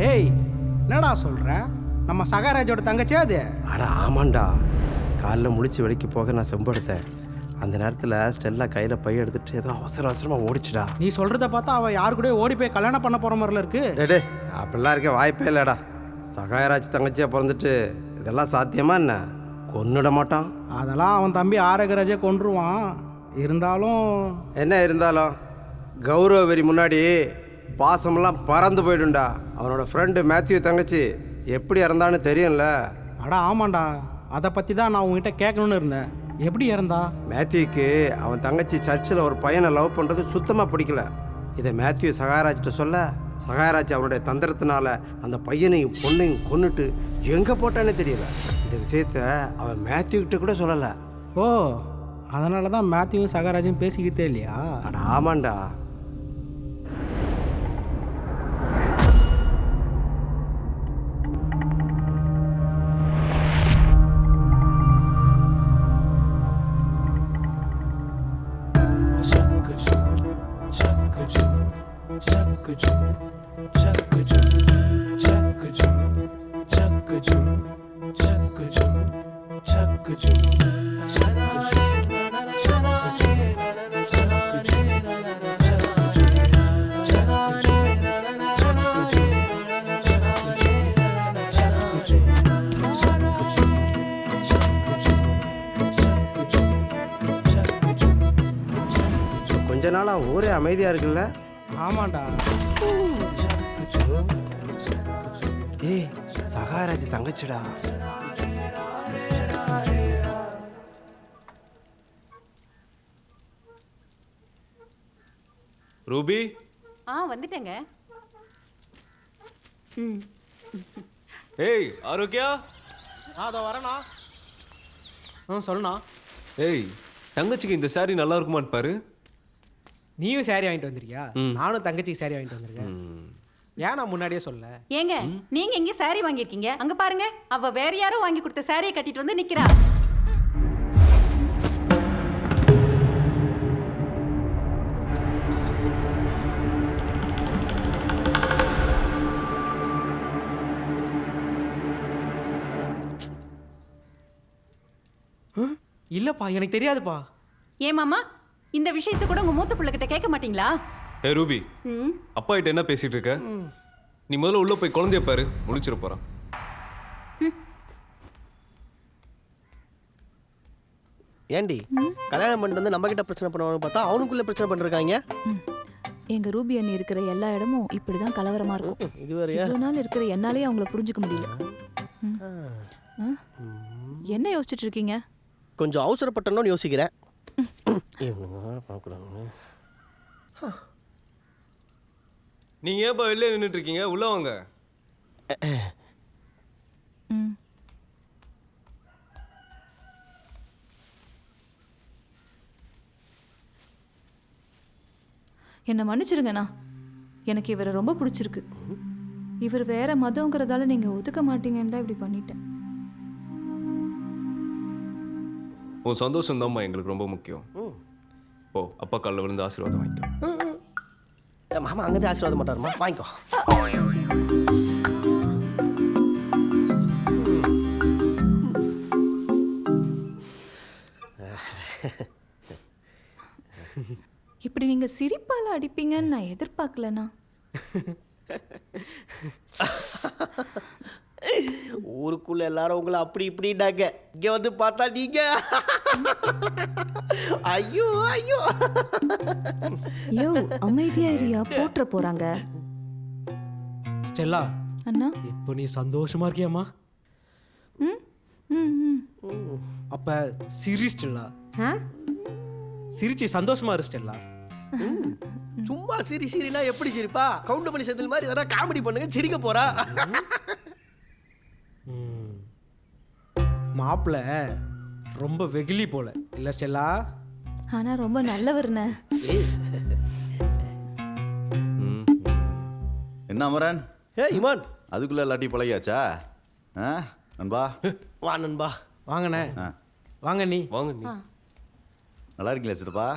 டேய் என்னடா சொல்கிற? நம்ம சகாராஜோட தங்கச்சியா அது? அட ஆமாண்டா. காலைல முடிச்சு வெளிக்கு போக நான் செம்பெடுத்தேன். அந்த நேரத்தில் ஸ்டெல்லா கையில் பைய எடுத்துட்டு ஏதோ அவசரமாக ஓடிச்சுடா. நீ சொல்கிறத பார்த்தா அவள் யாரு கூட ஓடி போய் கல்யாணம் பண்ண போகிற மாதிரில இருக்கு. டே அப்படிலாம் இருக்க வாய்ப்பே இல்லைடா. சகாயராஜ் தங்கச்சியாக பிறந்துட்டு இதெல்லாம் சாத்தியமா என்ன? கொன்னுட மாட்டான். அதெல்லாம் அவன் தம்பி ஆரோக்கியராஜே கொன்றுவான். இருந்தாலும் என்ன இருந்தாலும் கௌரவ வெறி முன்னாடி பாசமெல்லாம் பறந்து போயிடும்டா. அவனோட ஃப்ரெண்டு மேத்யூ தங்கச்சி எப்படி இறந்தான்னு தெரியும்ல. அட ஆமாண்டா, அதை பற்றி தான் நான் உங்ககிட்ட கேட்கணுன்னு இருந்தேன். எப்படி இறந்தா? மேத்யூக்கு அவன் தங்கச்சி சர்ச்சில் ஒரு பையனை லவ் பண்ணுறது சுத்தமாக பிடிக்கல. இதை மேத்யூ சகாயராஜ்கிட்ட சொல்ல, சகாயராஜ் அவனுடைய தந்திரத்தினால அந்த பையனையும் பொண்ணையும் கொன்னுட்டு எங்கே போட்டானே தெரியல. இந்த விஷயத்த அவன் மேத்யூ கிட்ட கூட சொல்லலை. ஓ, அதனால தான் மேத்யூவும் சகாராஜும் பேசிக்கிட்டே இல்லையா? அட ஆமாண்டா. கொஞ்ச நாளாக ஊரே அமைதியாக இருக்குல்ல? ஆமாண்டா. ஏய், சகாயராஜ் தங்கச்சிடா. ரூபி. வந்துட்டேங்க. ஏய் ஆரோக்கியா. அதோ வரேண்ணா. சொல்லுண்ணா. ஏய், தங்கச்சிக்கு இந்த சாரி நல்லா இருக்குமான்னு பாரு. நீயும் சாரி வாங்கிட்டு வந்திருக்கியா? நானும் தங்கச்சிக்கு சாரி வாங்கிட்டு வந்திருக்கேன். ஏன் நான் முன்னாடியே சொல்ல? ஏங்க நீங்க எங்க சாரி வாங்கியிருக்கீங்க? அங்க பாருங்க, அவ வேற யாரோ வாங்கி கொடுத்த சாரியை கட்டிட்டு வந்து நிக்கிறா. இல்லப்பா, எனக்கு தெரியாதுப்பா. ஏன் மாமா, இந்த விஷயத்தை கூட உங்க மூத்த பிள்ளைகிட்ட கேட்க மாட்டீங்களா? ஏ ரூபி, அப்பா கிட்ட என்ன பேசிட்டு இருக்க? நீ முதல்ல உள்ள போய் குழந்தைய பாரு, முடிச்சிட போறான். ஏண்டி கல்யாணம் பண்ணிட்டு வந்து நம்ம கிட்ட பிரச்சனை பண்ணுவாங்க பார்த்தா அவனுக்குள்ள பிரச்சனை பண்ணிருக்காங்க. எங்க ரூபி அண்ணி இருக்கிற எல்லா இடமும் இப்படிதான் கலவரமா இருக்கும். இவ்வளவு நாள் இருக்கிற என்னாலேயே அவங்கள புரிஞ்சுக்க முடியல. என்ன யோசிச்சுட்டு இருக்கீங்க? கொஞ்சம் அவசரப்பட்டோன்னு யோசிக்கிறேன். நீங்க ஏன்பா வெளியே நின்றுட்டு இருக்கீங்க? உள்ள வாங்க. என்னை மன்னிச்சிருங்கண்ணா, எனக்கு இவரை ரொம்ப பிடிச்சிருக்கு. இவர் வேற மதங்கிறதால நீங்க ஒதுக்க மாட்டீங்கன்னு தான் இப்படி பண்ணிட்டேன். உன் சந்தோஷம் தான்மா எங்களுக்கு ரொம்ப முக்கியம். ஓ, அப்பா காலில் விழுந்து ஆசீர்வாதம் வாங்கிக்கோ. மாமா அங்கேருந்து ஆசீர்வாதம் மாட்டாருமா, வாங்கிக்கோ. இப்படி நீங்க சிரிப்பால அடிப்பீங்கன்னு நான் எதிர்பார்க்கலண்ணா. ஊருக்குள்ள எல்லாரும் உங்களை அப்படி இப்படின்னாங்க, இங்க வந்து பார்த்தா நீங்க ஐயோ ஐயோ. ஐயோ அமைதியா இருயா, போற்ற போறாங்க. ஸ்டெல்லா அண்ணா, இப்போ நீ சந்தோஷமா இருக்கியாம்மா? அப்ப சிரி ஸ்டெல்லா. சிரிச்சு சந்தோஷமா இரு ஸ்டெல்லா. சும்மா சிரி சிரினா எப்படி சிரிப்பா? கவுண்ட் பண்ணி செந்தில் மாதிரி எதனா காமெடி பண்ணுங்க, சிரிக்க போறா. மாப்பிள்ள ரொம்ப வெகுலி போல இல்ல ஸ்டெல்லா? ஆனா ரொம்ப நல்லவர்ண்ண. என்ன அமரன்? இமான் அதுக்குள்ள எல்லாட்டி பழகியாச்சா? நண்பா வா நண்பா. வாங்கண்ணே. வாங்க நீ. வாங்க நீ. நல்லா இருக்கீங்களா சித்தப்பா?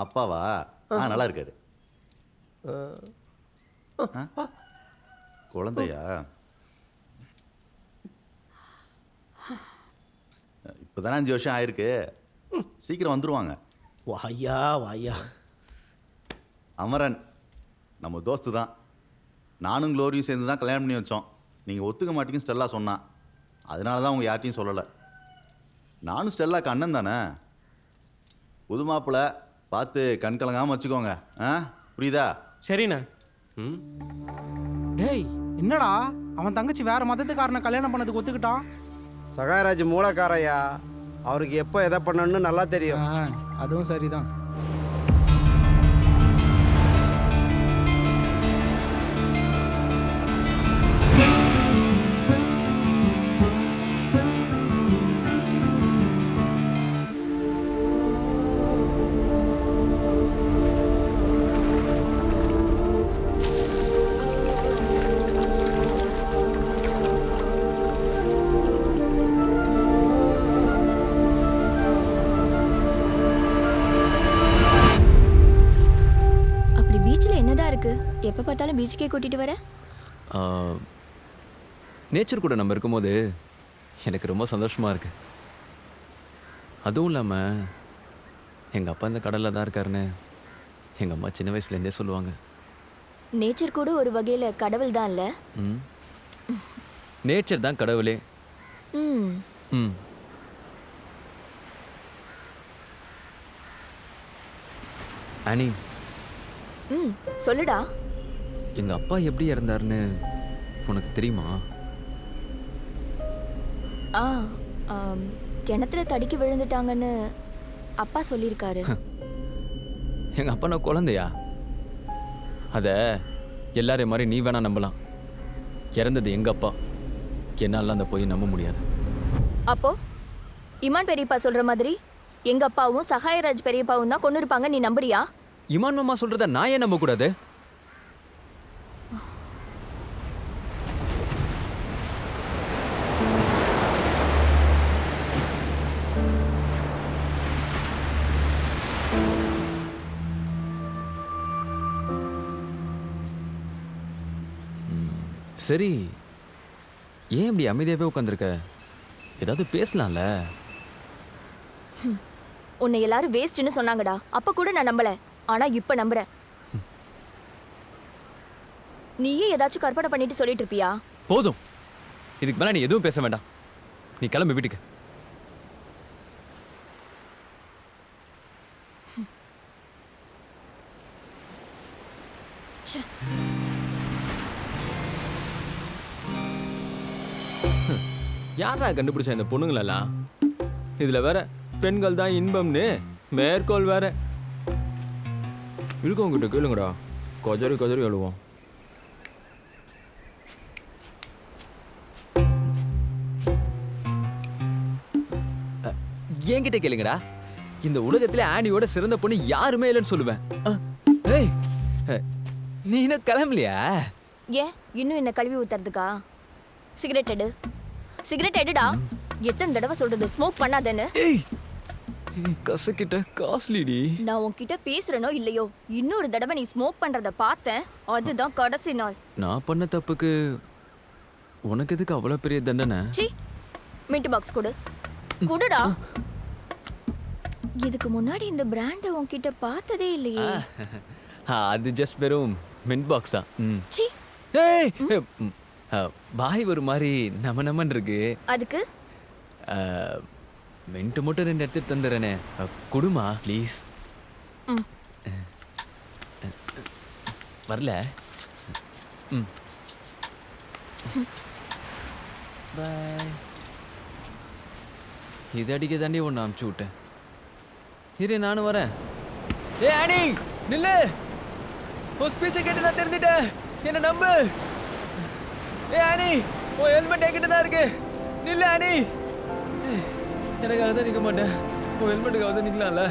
அப்பாவா? நல்லா இருக்காரு. குழந்தையா? இப்போதானே 5 வருஷம் ஆயிருக்கு. சீக்கிரம் வந்துருவாங்க. வாயா வாயா. அமரன் நம்ம தோஸ்து தான். நானும் க்ளோரியும் சேர்ந்து தான் கல்யாணம் பண்ணி வச்சோம். நீங்கள் ஒத்துக்க மாட்டீங்கன்னு ஸ்டெல்லா சொன்னான். அதனால தான் அவங்க யார்ட்டையும் சொல்லலை. நானும் ஸ்டெல்லாக்கு அண்ணன் தானே. புது மாப்பிள்ளை பார்த்து கண் கலங்காமல் வச்சுக்கோங்க. புரியுதா? சரிண்ணா. ம் டேய் என்னடா அவன் தங்கச்சி வேற மதத்துக்காரனை கல்யாணம் பண்ணதுக்கு ஒத்துக்கிட்டான்? சகாயராஜ் மூலக்காரையா, அவருக்கு எப்போ எதை பண்ணணும்னு நல்லா தெரியும். அதுவும் சரிதான். எப்போ பார்த்தாலும் பீச்சுக்கே கூட்டிகிட்டு வர? நேச்சர் கூட நம்ம இருக்கும்போது எனக்கு ரொம்ப சந்தோஷமாக இருக்கு. அதுவும் இல்லாமல் எங்கள் அப்பா இந்த கடலில் தான் இருக்காருன்னு எங்கள் அம்மா சின்ன வயசுலேருந்தே சொல்லுவாங்க. நேச்சர் கூட ஒரு வகையில் கடவுள் தான் இல்லை? ம், நேச்சர் தான் கடவுளே. ம் ம். அனி, ம் சொல்லுடா. எங்கள் அப்பா எப்படி இறந்தாருன்னு உனக்கு தெரியுமா? கிணத்துல தடுக்கி விழுந்துட்டாங்கன்னு அப்பா சொல்லியிருக்காரு. எங்கள் அப்பா நான் குழந்தையா? அதை எல்லாரையும் மாதிரி நீ வேணா நம்பலாம். இறந்தது எங்கள் அப்பா. என்னால் அந்த போய் நம்ப முடியாது. அப்போ இமான் பெரியப்பா சொல்கிற மாதிரி எங்கள் அப்பாவும் சகாயராஜ் பெரியப்பாவும் தான் கொண்டு இருப்பாங்க, நீ நம்புறியா? இமான் மாமா சொல்கிறத நான் ஏன் நம்பக்கூடாது? சரி, ஏன் இப்படி அமைதியாகவே உட்காந்துருக்க? ஏதாவது பேசலாம்ல? உன்னை எல்லாரும் வேஸ்ட்னு சொன்னாங்கடா. அப்ப கூட நான் நம்பல, ஆனா இப்ப நம்புறேன். நீயே ஏதாச்சும் கற்பனை பண்ணிட்டு சொல்லிட்டு இருப்பியா? போதும், இதுக்கு மேல நீ எதுவும் பேச வேண்டாம். நீ கிளம்பி வீட்டுக்கு. யாரா கண்டுபிடிச்ச இந்த பொண்ணுங்களெல்லாம்? இதுல வேற பெண்கள் தான் இன்பம்னு மேற்கோள் வேற. இருக்கவங்கிட்ட கேளுங்கடா, கொஜரி கொஜரி எழுவோம். என்கிட்ட கேளுங்கடா. இந்த உலகத்துல ஆனியோட சிறந்த பொண்ணு யாருமே இல்லைன்னு சொல்லுவேன். ஏய், நீ இன்னும் கிளம்பலையா? ஏன் இன்னும் என்ன கழுவி ஊத்துறதுக்கா? சிகரெட் எடு, சிகரெட் எடுடா. எத்தனை தடவை சொல்றது ஸ்மோக் பண்ணாதேன்னு? கசக்கிட்ட காஸ்ட்லிடி. நான் உன்கிட்ட பேசுறனோ இல்லையோ, இன்னொரு தடவை நீ ஸ்மோக் பண்றத பார்த்தேன், அதுதான் கடைசி நாள். நான் பண்ண தப்புக்கு உனக்கு எதுக்கு அவ்வளவு பெரிய தண்டனை? சி, மின்ட் பாக்ஸ் கொடு. குடுடா. இதுக்கு முன்னாடி இந்த பிராண்டை உன்கிட்ட பார்த்ததே இல்லையே. அது ஜஸ்ட் வெறும் மின்ட் பாக்ஸ் தான். சி, ஏய், பாய் ஒரு மாதிரி நமன் இருக்கு. அதுக்கு மின்ட் மட்டும் 2 எடுத்து தந்துடுறேனே, குடுமா ப்ளீஸ். வரல. பாய். இது அடிக்க தாண்டி ஒன்று அமுச்சு விட்டேன். இரு, நானும் வரேன். ஏ ஆனி, நில்லு. உன் ஸ்பீச்சை கேட்டு நான் தெரிஞ்சுட்டேன், என்ன நம்பு. ஏ ஆனி, உன் ஹெல்மெட் என்கிட்ட தான் இருக்கு. நில்லு ஆனி. எனக்காக தான் நிற்க மாட்டேன், உன் ஹெல்மெட்டுக்காக தான் நிற்கலாம்ல.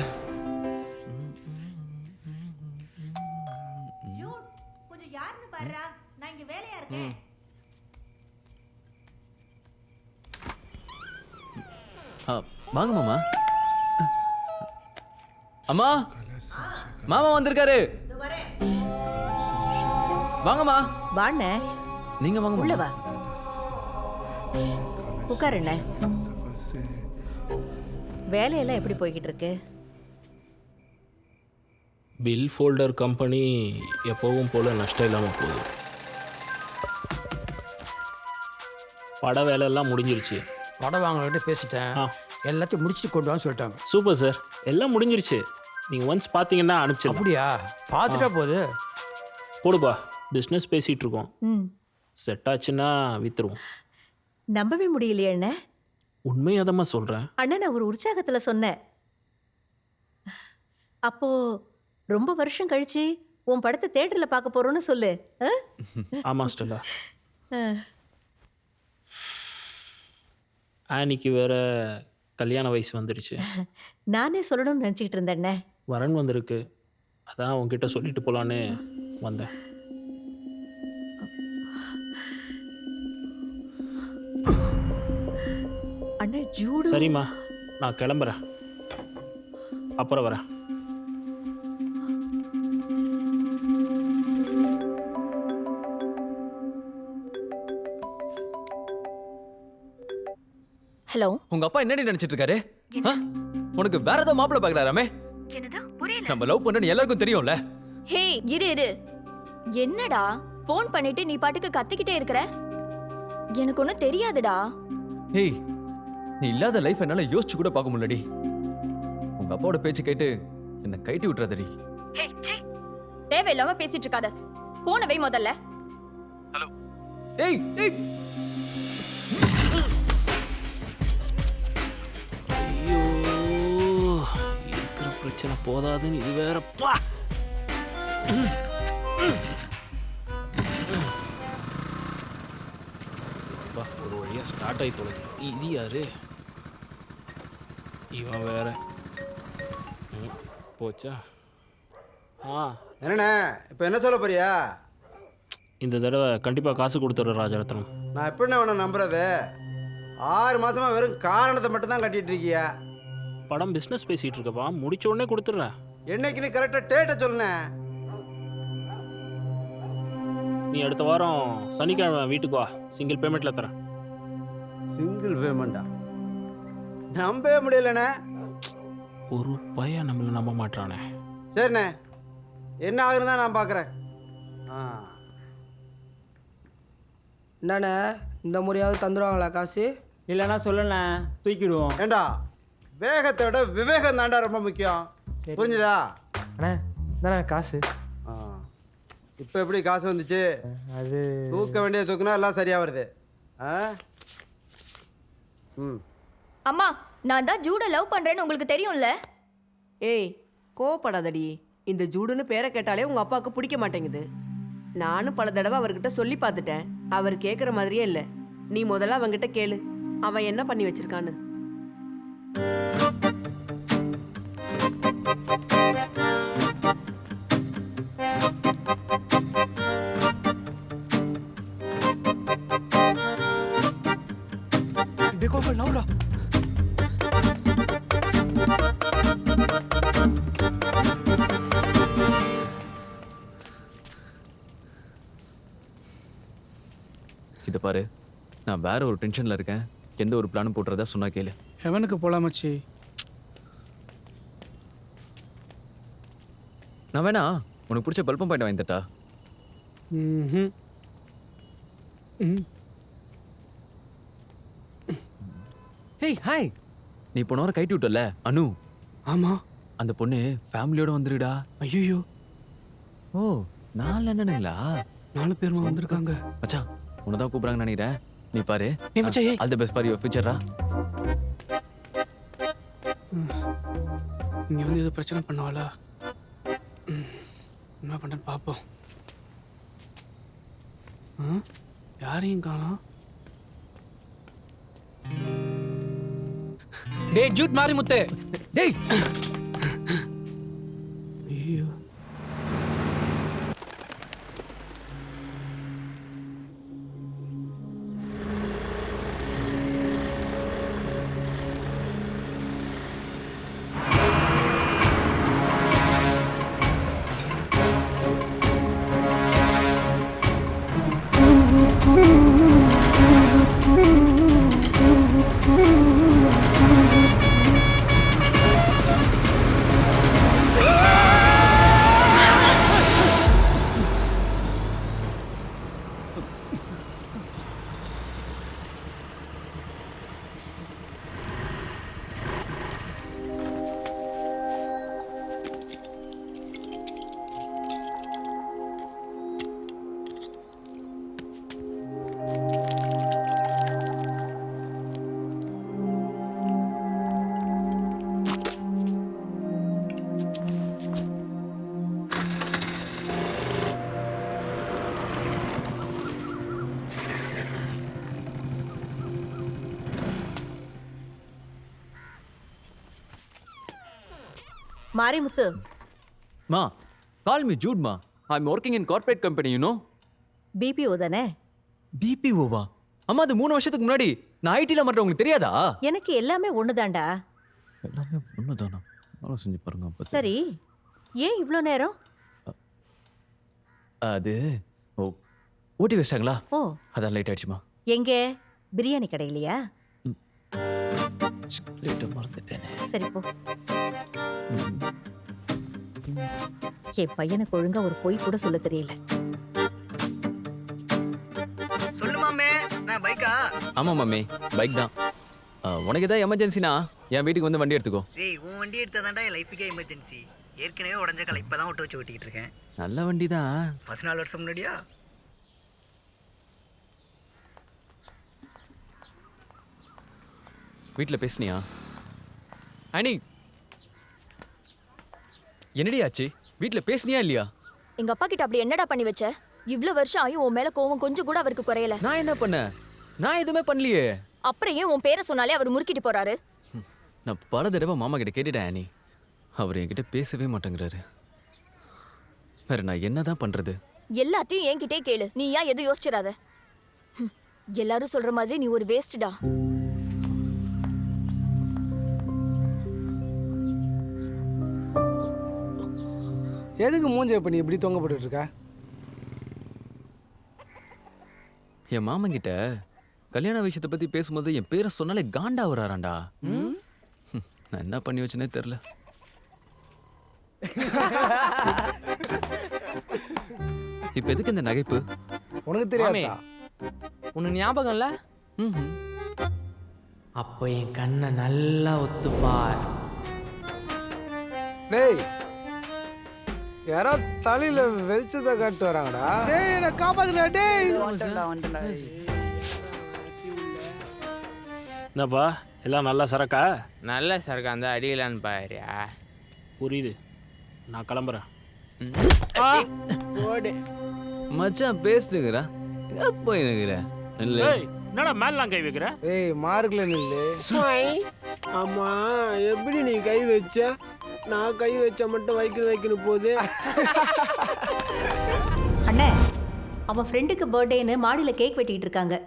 கொஞ்சம் யாருன்னு பாருடா, நான் இங்க வேலையா இருக்கேன். வாங்க மாமா. அம்மா, மாமா வந்திருக்காரு. வாங்கம்மா. வாண்ணே, நீங்க வாங்க. உள்ள வா. உட்காருண்ணே. வேலையெல்லாம் எப்படி போய்கிட்டு இருக்கு? பில் ஃபோல்டர் கம்பெனி எப்பவும் போல் நஷ்டம் இல்லாமல் போகுது. பட வேலையெல்லாம் முடிஞ்சிருச்சு. படம் வாங்கக்கிட்ட பேசிட்டேன், எல்லாத்தையும் முடிச்சுட்டு கொண்டு வான்னு சொல்லிட்டாங்க. சூப்பர் சார், எல்லாம் முடிஞ்சிருச்சு. நீங்கள் ஒன்ஸ் பார்த்தீங்கன்னா அனுப்பிச்சிடலாம். அப்படியா? பார்த்துட்டா போகுது. போடுப்பா, பிஸ்னஸ் பேசிகிட்டு இருக்கோம். ம், செட் ஆச்சுன்னா விற்றுருவோம். நம்பவே முடியலையே அண்ணே. உண்மையாதம்மா சொல்கிறேன். அண்ணா, நான் ஒரு உற்சாகத்துல சொன்னேன். அப்போ ரொம்ப வருஷம் கழிச்சு உன் படத்தை தேட்டர்ல பார்க்க போறோம்னு சொல்லு. ஆ? ஆமாம் ஸ்டெல்லா. ஆ. ஆனிக்கு வேற கல்யாண வயசு வந்துருச்சு. நானே சொல்லணும்னு நினச்சிக்கிட்டு இருந்தேண்ணே. வரன் வந்திருக்கு, அதான் உங்ககிட்ட சொல்லிட்டு போகலான்னு வந்தேன். அண்ணா, ஜூடு. சரிம்மா, நான் கிளம்புறேன், அப்புறம் வரேன். ஹலோ. உங்க அப்பா என்னடி நினைச்சிட்டு இருக்காரு? உனக்கு வேற ஏதோ மாப்பிள்ளை பார்க்கறாராமே. நம்ம லவ் பண்ணனு எல்லாருக்கும் தெரியும்ல. ஹே, இரு. என்னடா ஃபோன் பண்ணிட்டு நீ பாட்டுக்கு கத்திக்கிட்டே இருக்கற? எனக்கு ஒன்றும் தெரியாதுடா. ஏய், நீ இல்லாத லைஃப் என்னால யோசிச்சு கூட பார்க்க முடியலடி. உங்க அப்பாவோட பேச்சு கேட்டு என்ன கைட்டி விட்டுறாதடி. தேவையில்லாம பேசிட்டு இருக்காத. போனை வை முதல்ல. ஹலோ. ஏய் ஏய், ஐயோ, இருக்கிற பிரச்சனை போதாதுன்னு இது வேற. ஒரு வழியாக ஸ்டார்ட் ஆகி தொலைது. இது யாரு? இவன் வேற. போச்சா? என்னண்ணே, இப்போ என்ன சொல்ல போறியா? இந்த தடவை கண்டிப்பாக காசு கொடுத்துட்ற ராஜரத்னம். நான் எப்படிண்ணே உன்னை நம்புறது? 6 மாசமா வெறும் காரணத்தை மட்டும் தான் கட்டிட்டு இருக்கியா? படம் பிஸ்னஸ் பேசிகிட்டு இருக்கப்பா, முடிச்ச உடனே கொடுத்துட்றேன். என்னைக்குன்னு கரெக்டாக டேட்டை சொல்லுண்ணே. நீ அடுத்த வாரம் சனிக்கிழமை வீட்டுக்கு வா, சிங்கிள் பேமெண்ட்டில் தரேன். சிங்கிள் பேமெண்டா? நம்பவே முடியலண்ணே. ஒரு பையன் நம்மளை நம்ப மாட்டானே. சரிண்ணே, என்ன ஆகுன்னு தான் நான் பார்க்குறேன். என்னண்ணே, இந்த முறையாவது தந்துடுவாங்களா காசு? இல்லைன்னா சொல்லண்ணே, தூக்கிடுவோம். ஏண்டா, வேகத்தை விட விவேகம் தாண்டா ரொம்ப முக்கியம். புரிஞ்சுதா? அண்ணா தானே காசு. இப்போ எப்படி காசு வந்துச்சு? அது தூக்க வேண்டிய தூக்குனா எல்லாம் சரியா வருது. அம்மா, நான் தான் ஜூட லவ் பண்றேன்னு உங்களுக்கு தெரியும்ல. ஏய், கோவப்படாதடி. இந்த ஜூடுன்னு பேரை கேட்டாலே உங்க அப்பாவுக்கு பிடிக்க மாட்டேங்குது. நானும் பல தடவை அவர்கிட்ட சொல்லி பார்த்துட்டேன். அவர் கேட்குற மாதிரியே இல்லை. நீ முதல்ல அவன்கிட்ட கேளு, அவன் என்ன பண்ணி வச்சிருக்கான்னு. இதை பாரு, நான் வேற ஒரு டென்ஷன்ல இருக்கேன். எந்த ஒரு பிளானும் போட்டுறதா சொன்னா கேளு. ஹெவனுக்கு போலாம் மச்சி. நான் வேணா உனக்கு பிடிச்ச பல்பம் பாயிண்ட் வாங்கி தட்டா? ஹேய் ஹாய், நீ போன வாரம் கைட்டி விட்டல அனு? ஆமா. அந்த பொண்ணு ஃபேமிலியோட வந்துருடா. ஐயோ. ஓ, 4 அண்ணனுங்களா? 4 பேருமா வந்திருக்காங்க. மச்சான், உன்னதான் கூப்பிடுறாங்கன்னு நினைக்கிறேன். நீ பாரு. ஏய் மச்சான், ஏய். All the best for your ஃபியூச்சரா. இங்க வந்து ஏதோ பிரச்சனை பண்ணுவாளா? என்ன பண்ணுறேன்னு பார்ப்போம். யாரையும் காணோம். டேய் ஜூட் மாறி முத்து. டேய். ஐயோ. மாரிமுத்து மா கால் மீ ஜூட் மா. I am working in corporate company you know. BPO தானே? பிபிஓவா? அம்மா அது 3 வருஷத்துக்கு முன்னாடி நான் ஐடில மாட்டேன், உங்களுக்கு தெரியாதா? எனக்கு எல்லாமே ஒண்ணுதான்டா. எல்லாமே ஒண்ணுதானா? நல்லா செஞ்சு பாருங்க அப்ப. சரி, ஏன் இவ்ளோ நேரம்? அது ஓட்டி வச்சிட்டாங்களா? ஓ, அதான் லேட் ஆயிடுச்சுமா. எங்க பிரியாணி கடையிலையா? லேட்டா மறந்துட்டேனே. சரி போ. என் பையனுக்கு ஒழுங்கா ஒரு பொய் கூட சொல்ல தெரியல. சொல்லுமாமே, நான் பைக்கா? ஆமா மாமி, பைக் தான். உனக்கு ஏதாவது எமர்ஜென்சினா என் வீட்டுக்கு வந்து வண்டி எடுத்துக்கோ. டேய், உன் வண்டி எடுத்தாதான்டா என் லைஃபுக்கே எமர்ஜென்சி. ஏற்கனவே உடஞ்ச காலை இப்பதான் விட்டு வச்சு ஓட்டிக்கிட்டு இருக்கேன். நல்ல வண்டி தான். 14 வருஷம் முன்னாடியா? வீட்டில் பேசுனியா? அனி, என்னடி ஆச்சு? வீட்டில் பேசுனியா இல்லையா? எங்க அப்பா கிட்ட அப்படி என்னடா பண்ணி வச்ச? இவ்ளோ வருஷம் ஆயும் உன் மேல கோவம் கொஞ்சம் கூட அவருக்கு குறையல. நான் என்ன பண்ணேன்? நான் எதுவுமே பண்ணலையே. அப்புறம் ஏன் உன் பேரை சொன்னாலே அவர் முறுக்கிட்டு போறாரு? நான் பல தடவை மாமா கிட்ட கேட்டுட்டேன் அனி. அவர் என்கிட்ட பேசவே மாட்டேங்கிறாரு. வேற நான் என்னதான் பண்றது? எல்லாத்தையும் என்கிட்டே கேளு, நீ ஏன் எதுவும் யோசிச்சிடாத. எல்லாரும் சொல்ற மாதிரி நீ ஒரு வேஸ்ட்டா. எதுக்கு மூஞ்ச பண்ணி இப்படி தொங்க போட்டுட்டு இருக்க? என் மாமன் கிட்ட கல்யாண விஷயத்தை பத்தி பேசும்போது என் பேரை சொன்னாலே காண்டா வராராண்டா. நான் என்ன பண்ணி வச்சேனே தெரியல. இப்ப எதுக்கு இந்த நகைப்பு? உனக்கு தெரியாதா? உனக்கு ஞாபகம் இல்ல? அப்போ என் கண்ணை நல்லா ஒத்துப்பார். டேய், யாரோ தலையில வெளிச்சத்தை காட்டு வராங்கடா. டேய், என்ன காப்பாத்துடா. டேய், வந்துட்டா. என்னப்பா எல்லாம் நல்லா சரக்கா? நல்ல சரக்கு அந்த அடிக்கலான்னு பாரியா? புரியுது, நான் கிளம்புறேன். மச்சான் பேசுதுங்கிறா. எப்போ எனக்குற என்னடா மேலாம் கை வைக்கிற? ஏய், மார்க்ல நில்லு. ஆமா, எப்படி நீ கை வச்ச? நான் கை வச்சா மட்டும் வைக்கணும் போகுது. அண்ணே, அவன் ஃப்ரெண்டுக்கு பர்த்டேன்னு மாடியில் கேக் வெட்டிட்டு இருக்காங்க.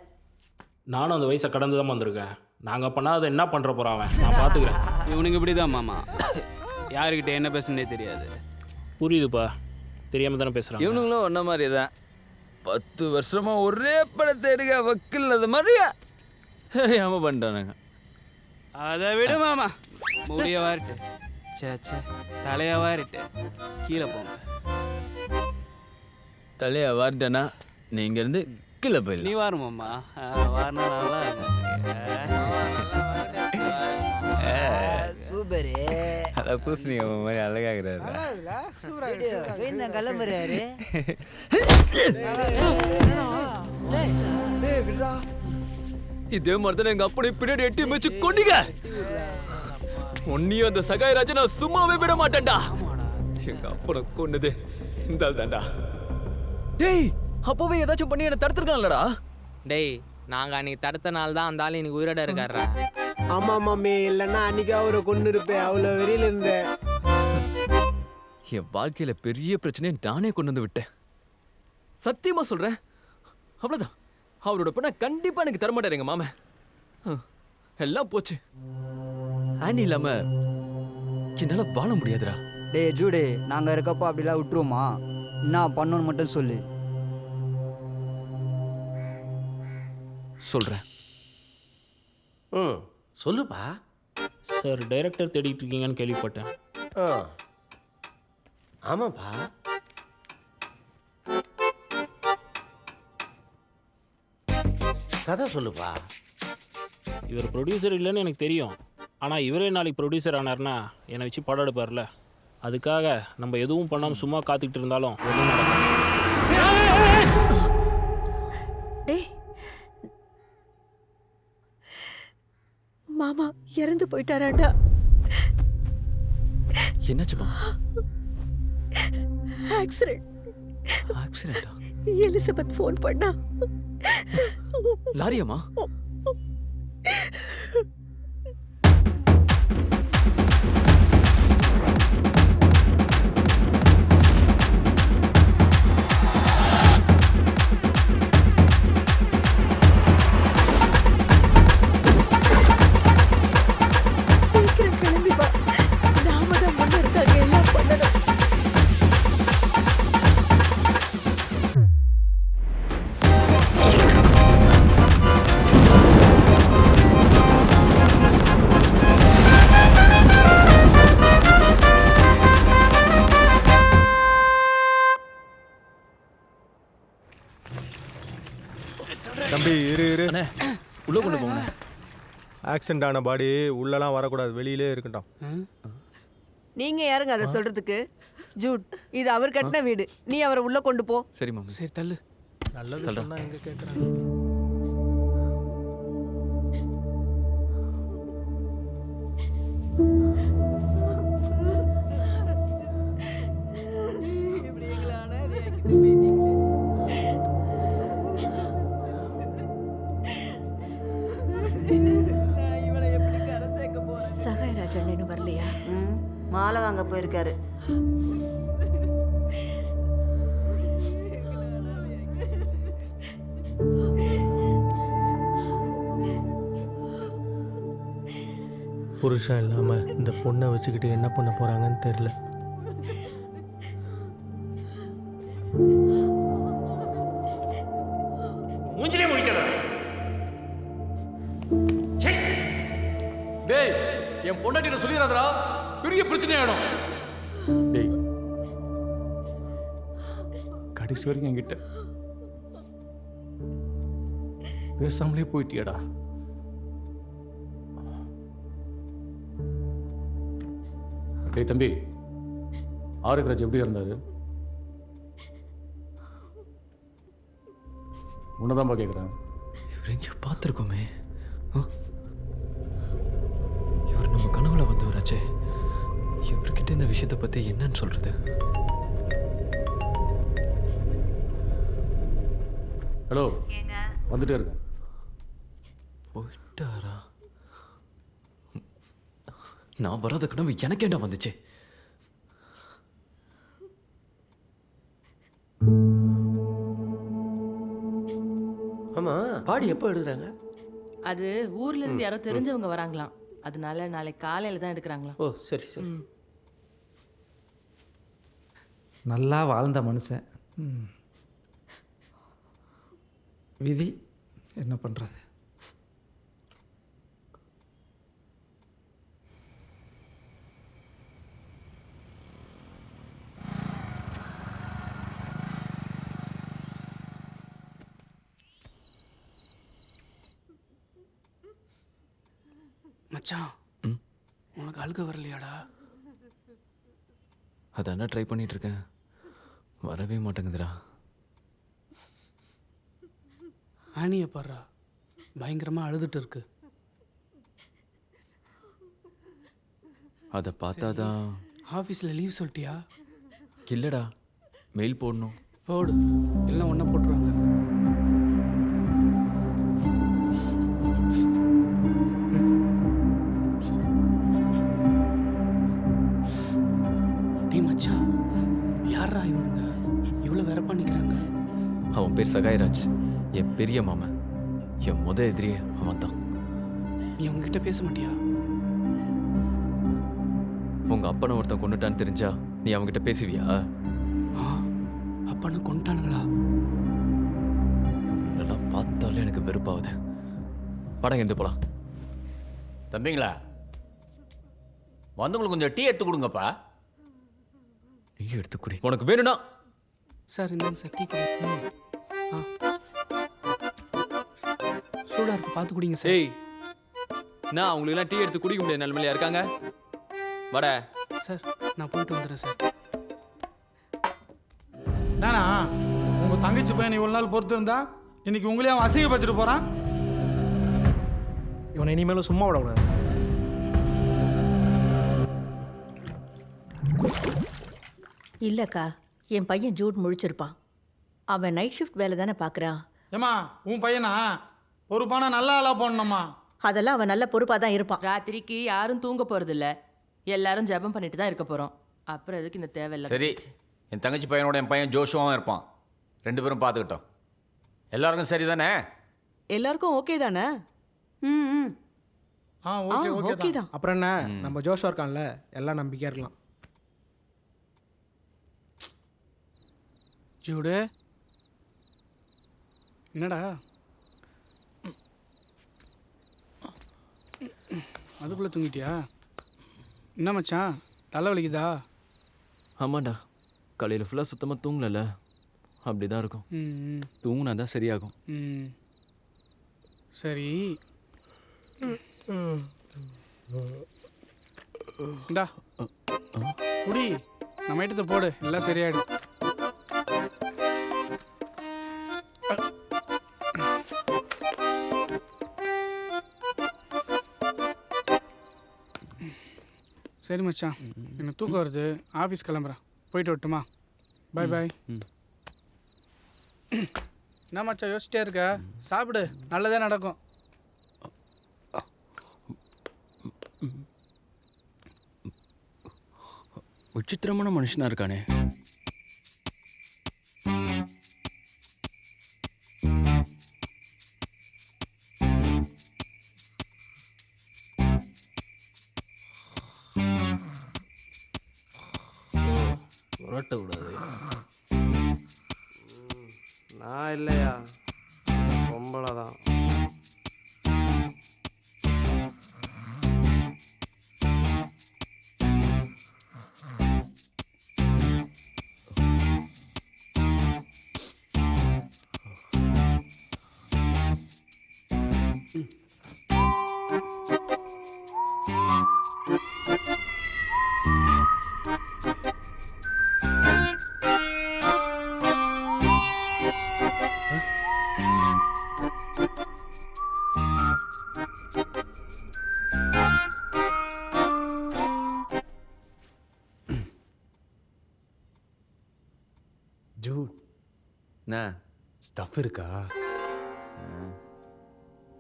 நானும் அந்த வயசை கடந்து தான் வந்திருக்கேன். நாங்கள் பண்ணால் அதை என்ன பண்ணுற போகிறான் அவன், நான் பார்த்துக்கிறேன். இவனுக்கு இப்படி தான் மாமா, யாருக்கிட்ட என்ன பேசுனே தெரியாது. புரியுதுப்பா, தெரியாமல் தானே பேசுகிறான். இவனுங்களும் ஒன்ன மாதிரி தான். 10 வருஷமா ஒரே படத்தை எடுக்க வக்கில்லாத மாதிரியா தெரியாம பண்ணிட்டானுங்க. அதை விடு மாமா, முடிய வாரிட்டு சே தலைய வாரிட்டு கீழே போங்க. தலையை வாரிட்டேன்னா நீங்க இருந்து கீழே போயிடலாம். நீ வாருமாம்மா, வாரினா நல்லா சூப்பரு. அதான் பூசணி மாதிரி அழகாகிறாரு. கிளம்புறாரு. இதே மாதிரி தான் எங்க அப்பனை பின்னாடி எட்டி வச்சு கொண்டீங்க. உன்னையும் அந்த சகாயராஜ நான் சும்மாவே விட மாட்டேன்டா. எங்க அப்பனை கொன்னது இந்த ஆள் தான்டா. டேய், அப்பவே ஏதாச்சும் பண்ணி என்ன தடுத்துருக்கான்லடா. டேய், நாங்கள் அன்னைக்கு தடுத்த நாள் தான் அந்த ஆள் எனக்கு உயிரோட இருக்காரா? ஆமா மாமி, இல்லைன்னா அன்னைக்கு அவரை கொண்டு இருப்பேன். அவ்வளோ வெறியில இருந்தேன். என் வாழ்க்கையில பெரிய பிரச்சனையை நானே கொண்டு வந்து விட்டேன். சத்தியமா சொல்றேன். அவ்வளவுதான். அவரோட பொண்ணை கண்டிப்பா எனக்கு தரமாட்டாரு எங்க மாமன். எல்லாம் போச்சு. ஆனி இல்லாம என்னால வாழ முடியாதுடா. டேய் ஜூடு, நாங்கள் இருக்கப்போ அப்படிலாம் விட்டுருவோமா? என்ன பண்ணணும்னு மட்டும் சொல்லு. சொல்றேன். சொல்லுப்பா. சார், டைரக்டர் தேடிட்டு இருக்கீங்கன்னு கேள்விப்பட்டேன். ஆமாப்பா. கதை சொல்லுப்பா. இவர் ப்ரொடியூசர் இல்லைன்னு எனக்கு தெரியும். ஆனால் இவரே நாளைக்கு ப்ரொடியூசர் ஆனார்னா என்னை வச்சு படம் எடுப்பார்ல. அதுக்காக நம்ம எதுவும் பண்ணாமல் சும்மா காத்துக்கிட்டு இருந்தாலும் ஒன்றும் நடக்கும். டேய், மாமா இறந்து போயிட்டாராண்டா. என்னாச்சுமா? ஆக்சிடென்ட். ஆக்சிடென்ட்டா? எலிசபெத் ஃபோன் பண்ணா. லாரியம்மா? டேய் இரு இரு உள்ள கொண்டு போங்க. ஆக்சிடென்ட் ஆன பாடி உள்ளலாம் வரக்கூடாது, வெளியிலே இருக்கட்டும். நீங்க யாருங்க அதை சொல்றதுக்கு? ஜூட், இது அவர் கட்டின வீடு. நீ அவரை உள்ள கொண்டு போ. சரி மாமா. சரி தள்ளு. நல்லது சொன்னா எங்க கேட்குறாங்க? சகாயராஜ் அண்ணனும் வரலையா? மாலை வாங்க போயிருக்காரு. புருஷன் இல்லாம இந்த பொண்ணை வச்சுக்கிட்டு என்ன பண்ண போறாங்கன்னு தெரியல. மூஞ்சிலே முடிக்காத. டேய், என் பொண்டாட்டிட்ட சொல்லிடாதடா, பெரிய பிரச்சனை ஆயிடும். டேய், கடைசி வரைக்கும் என்கிட்ட பேசாமலே போயிட்டியடா. டேய் தம்பி, ஆரோக்கியராஜ் எப்படி இருந்தாரு? உன்னதான்பா கேட்குறேன். இவர் எங்கேயோ பார்த்துருக்கோமே. இவர் நம்ம கனவுல வந்தவராச்சே. இவர்கிட்ட இந்த விஷயத்தை பற்றி என்னன்னு சொல்கிறது? ஹலோ, வந்துட்டே இருக்கேன். போயிட்டாரா? நான் வராத கனவு எனக்கேண்டா வந்துச்சு. ஆமா, பாடி எப்போ எடுக்கிறாங்க? அது ஊர்ல இருந்து யாரோ தெரிஞ்சவங்க வராங்களாம், அதனால நாளைக்கு காலையில தான் எடுக்கிறாங்களாம். ஓ சரி சரி. நல்லா வாழ்ந்த மனுஷன். விதி என்ன பண்ணுறது? மச்சான், உனக்கு அழுக வரலையாடா? அதானே ட்ரை பண்ணிட்டு இருக்கேன், வரவே மாட்டேங்குதுடா. ஆனியை பாடுறா, பயங்கரமா அழுதுட்டு இருக்கு. அதை பார்த்தாதான். ஆஃபீஸில் லீவ் சொல்லிட்டியா? இல்லைடா, மெயில் போடணும். போடு, எல்லாம் ஒன்றா போட்டுருவாங்க. டேய் மச்சான், யாரா இவனுங்க இவ்வளோ வெறப்பா நிற்கிறாங்க? அவன் பேர் சகாயராஜ், என் பெரிய மாமன். என் முத எதிரியே அவன் தான். நீ அவங்ககிட்ட பேச மாட்டியா? உங்க அப்பனை ஒருத்தன் கொண்டுட்டான்னு தெரிஞ்சா நீ அவங்ககிட்ட பேசுவியா? அப்பனை கொண்டுட்டானுங்களா? இவங்களெல்லாம் பார்த்தாலே எனக்கு வெறுப்பாகுது. படம் எழுந்து போலாம். தம்பிங்களா, வந்தவங்களுக்கு கொஞ்சம் டீ எடுத்து கொடுங்கப்பா. டீ எடுத்து குடி, உனக்கு வேணும்னா. சார் இந்தாங்க சார், டீ குடி. சூடாக இருக்கு, பார்த்து குடிங்க சார். ஏய், நான் அவங்களுக்கெல்லாம் டீ எடுத்து குடிக்க முடியாத நிலைமையில இருக்காங்க. வட சார், நான் போயிட்டு வந்துடுறேன் சார். நானா உங்கள் தங்கச்சி பையன் இவ்வளோ நாள் பொறுத்து இருந்தா இன்னைக்கு உங்களையும் அவன் அசிங்கப்படுத்திட்டு போகிறான். இவனை இனிமேலும் சும்மா விடக்கூடாது. இல்லைக்கா, என் பையன் ஜூட் முழிச்சிருப்பான். அவன் நைட் ஷிஃப்ட் வேலை தானே பார்க்குறான். ஏம்மா, உன் பையனா பொறுப்பான நல்ல ஆளாக போடணும்மா. அதெல்லாம் அவன் நல்ல பொறுப்பாக தான் இருப்பான். ராத்திரிக்கு யாரும் தூங்க போறதில்ல, எல்லாரும் ஜெபம் பண்ணிட்டு தான் இருக்க போறோம். அப்புறம் எதுக்கு இந்த தேவையில்லை? சரி, என் தங்கச்சி பையனோட என் பையன் ஜோஷுவாகவும் இருப்பான். 2 பேரும் பார்த்துக்கிட்டோம். எல்லாருக்கும் சரி தானே? எல்லாருக்கும் ஓகே தானே? ம். ஓகே தான். அப்புறம் என்ன, நம்ம ஜோஷா இருக்கான்ல, எல்லாம் நம்பிக்கையா இருக்கலாம். ஜூடு, என்னடா அதுக்குள்ளே தூங்கிட்டியா? என்ன மச்சான், தலை வலிக்குதா? ஆமாண்டா, காலையில் ஃபுல்லாக சுத்தமாக தூங்கலல்ல, அப்படி தான் இருக்கும். தூங்குனா தான் சரியாகும். சரி இந்தா குடி நம்ம ஐட்டத்தை போடு எல்லாம் சரியாயிடும். சரி மச்சான், எனக்கு தூக்கம் வருது, ஆஃபீஸ் கிளம்புறேன், போயிட்டு வரட்டுமா? பாய் பாய். என்ன மச்சான் யோசிச்சிட்டே இருக்க? சாப்பிடு, நல்லதே நடக்கும். விசித்திரமான மனுஷனா இருக்கானே. உரட்டக்கூடாது. நான் இல்லையா, பொம்பளை தான். ஜூட் என்ன ஸ்டஃப் இருக்கா?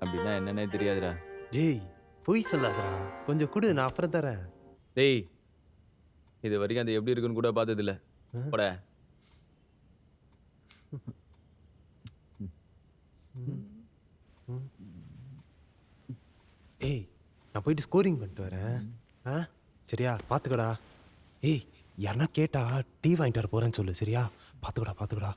அப்படின்னா என்னன்னே தெரியாதுடா. ஜெய் பொய் சொல்லாதடா, கொஞ்சம் கொடு, நான் அப்புறம் தரேன். டேய், இது வரைக்கும் அது எப்படி இருக்குன்னு கூட பார்த்ததில்ல. போட. ஏய், நான் போயிட்டு ஸ்கோரிங் பண்ணிட்டு வரேன். ஆ சரியா, பார்த்துக்கடா. ஏய், யாருன்னா கேட்டா டீ வாங்கிட்டு வர போறேன்னு சொல்லு, சரியா? பார்த்துக்கடா பார்த்துக்கடா.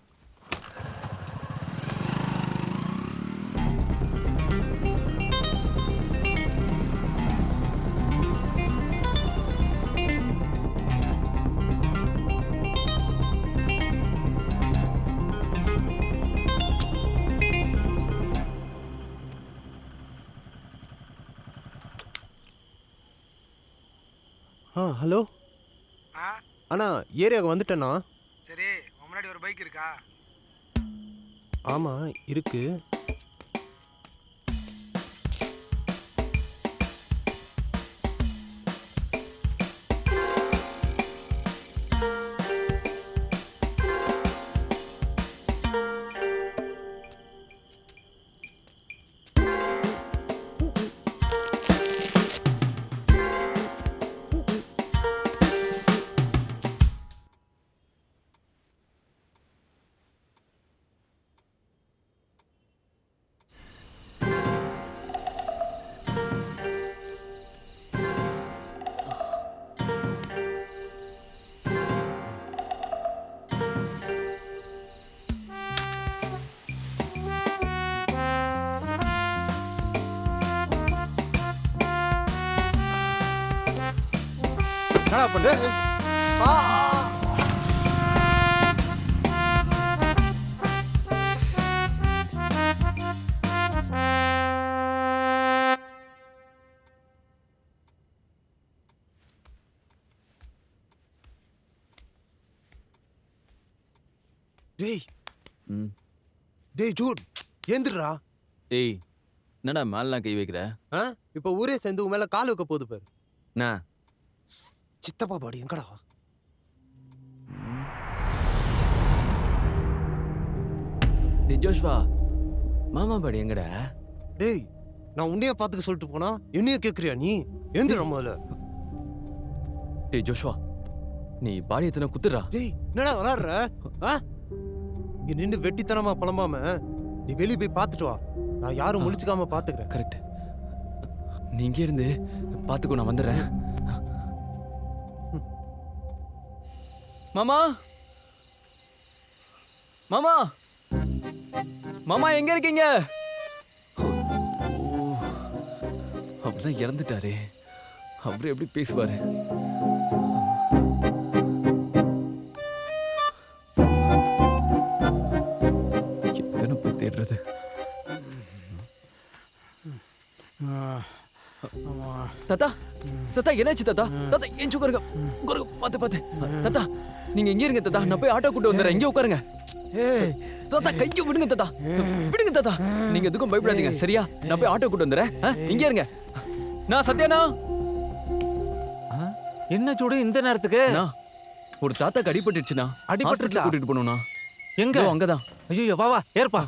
ஹலோ அண்ணா, ஏரியாவுக்கு வந்துட்டேண்ணா. சரி, முன்னாடி ஒரு பைக் இருக்கா? ஆமாம் இருக்கு. என்னடா பண்ணு? டேய் டேய் ஜூட், ஏந்திரா. டேய், என்னடா மேலாம் கை வைக்கிற? இப்போ ஊரே சேர்ந்து உன் மேல கால் வைக்க போகுது பாரு. என்ன சித்தப்பா பாடி எங்கடா? டேய் ஜோஷ்வா, மாமா பாடி எங்கடா? டேய், நான் உன்னைய பார்த்துக்க சொல்லிட்டு போனா என்னைய கேட்குறியா நீ? எந்திர முதல்ல. டேய் ஜோஷ்வா, நீ பாடி எத்தனை குத்துறா? டேய், என்னடா விளாடுற? இங்க நின்று வெட்டித்தனமா புலம்பாம நீ வெளியே போய் பார்த்துட்டு வா. நான் யாரும் முழிச்சுக்காம பார்த்துக்கிறேன். கரெக்ட். நீ இங்கே இருந்து பார்த்துக்கோ, நான் வந்துடுறேன். மாமா, மாமா, மாமா எங்க இருக்கீங்க? அப்படிதான் இறந்துட்டாரு. அவரு எப்படி பேசுவாரு? எங்கன்னு போய் தேடுறது? தாத்தா என்னாச்சு தாத்தா? தாத்தா ஏன் உட்காருங்க. உட்காருங்க. பார்த்து. தாத்தா நீங்க எங்க இருங்க தாத்தா? நான் போய் ஆட்டோ கூட்டு வந்துடுறேன். இங்கே உட்காருங்க. தாத்தா கைக்கு விடுங்க தாத்தா. விடுங்க தாத்தா. நீங்க எதுக்கும் பயப்படாதீங்க சரியா? நான் போய் ஆட்டோ கூட்டு வந்துடுறேன். இங்கே இருங்க. நான் சத்யானா. என்ன சூடு இந்த நேரத்துக்கு? ஒரு தாத்தாக்கு அடிபட்டுச்சுண்ணா. அடிபட்டுருச்சா? கூட்டிட்டு போகணும்ண்ணா. எங்க? அங்கதான். ஐயோ வா ஏற்பா.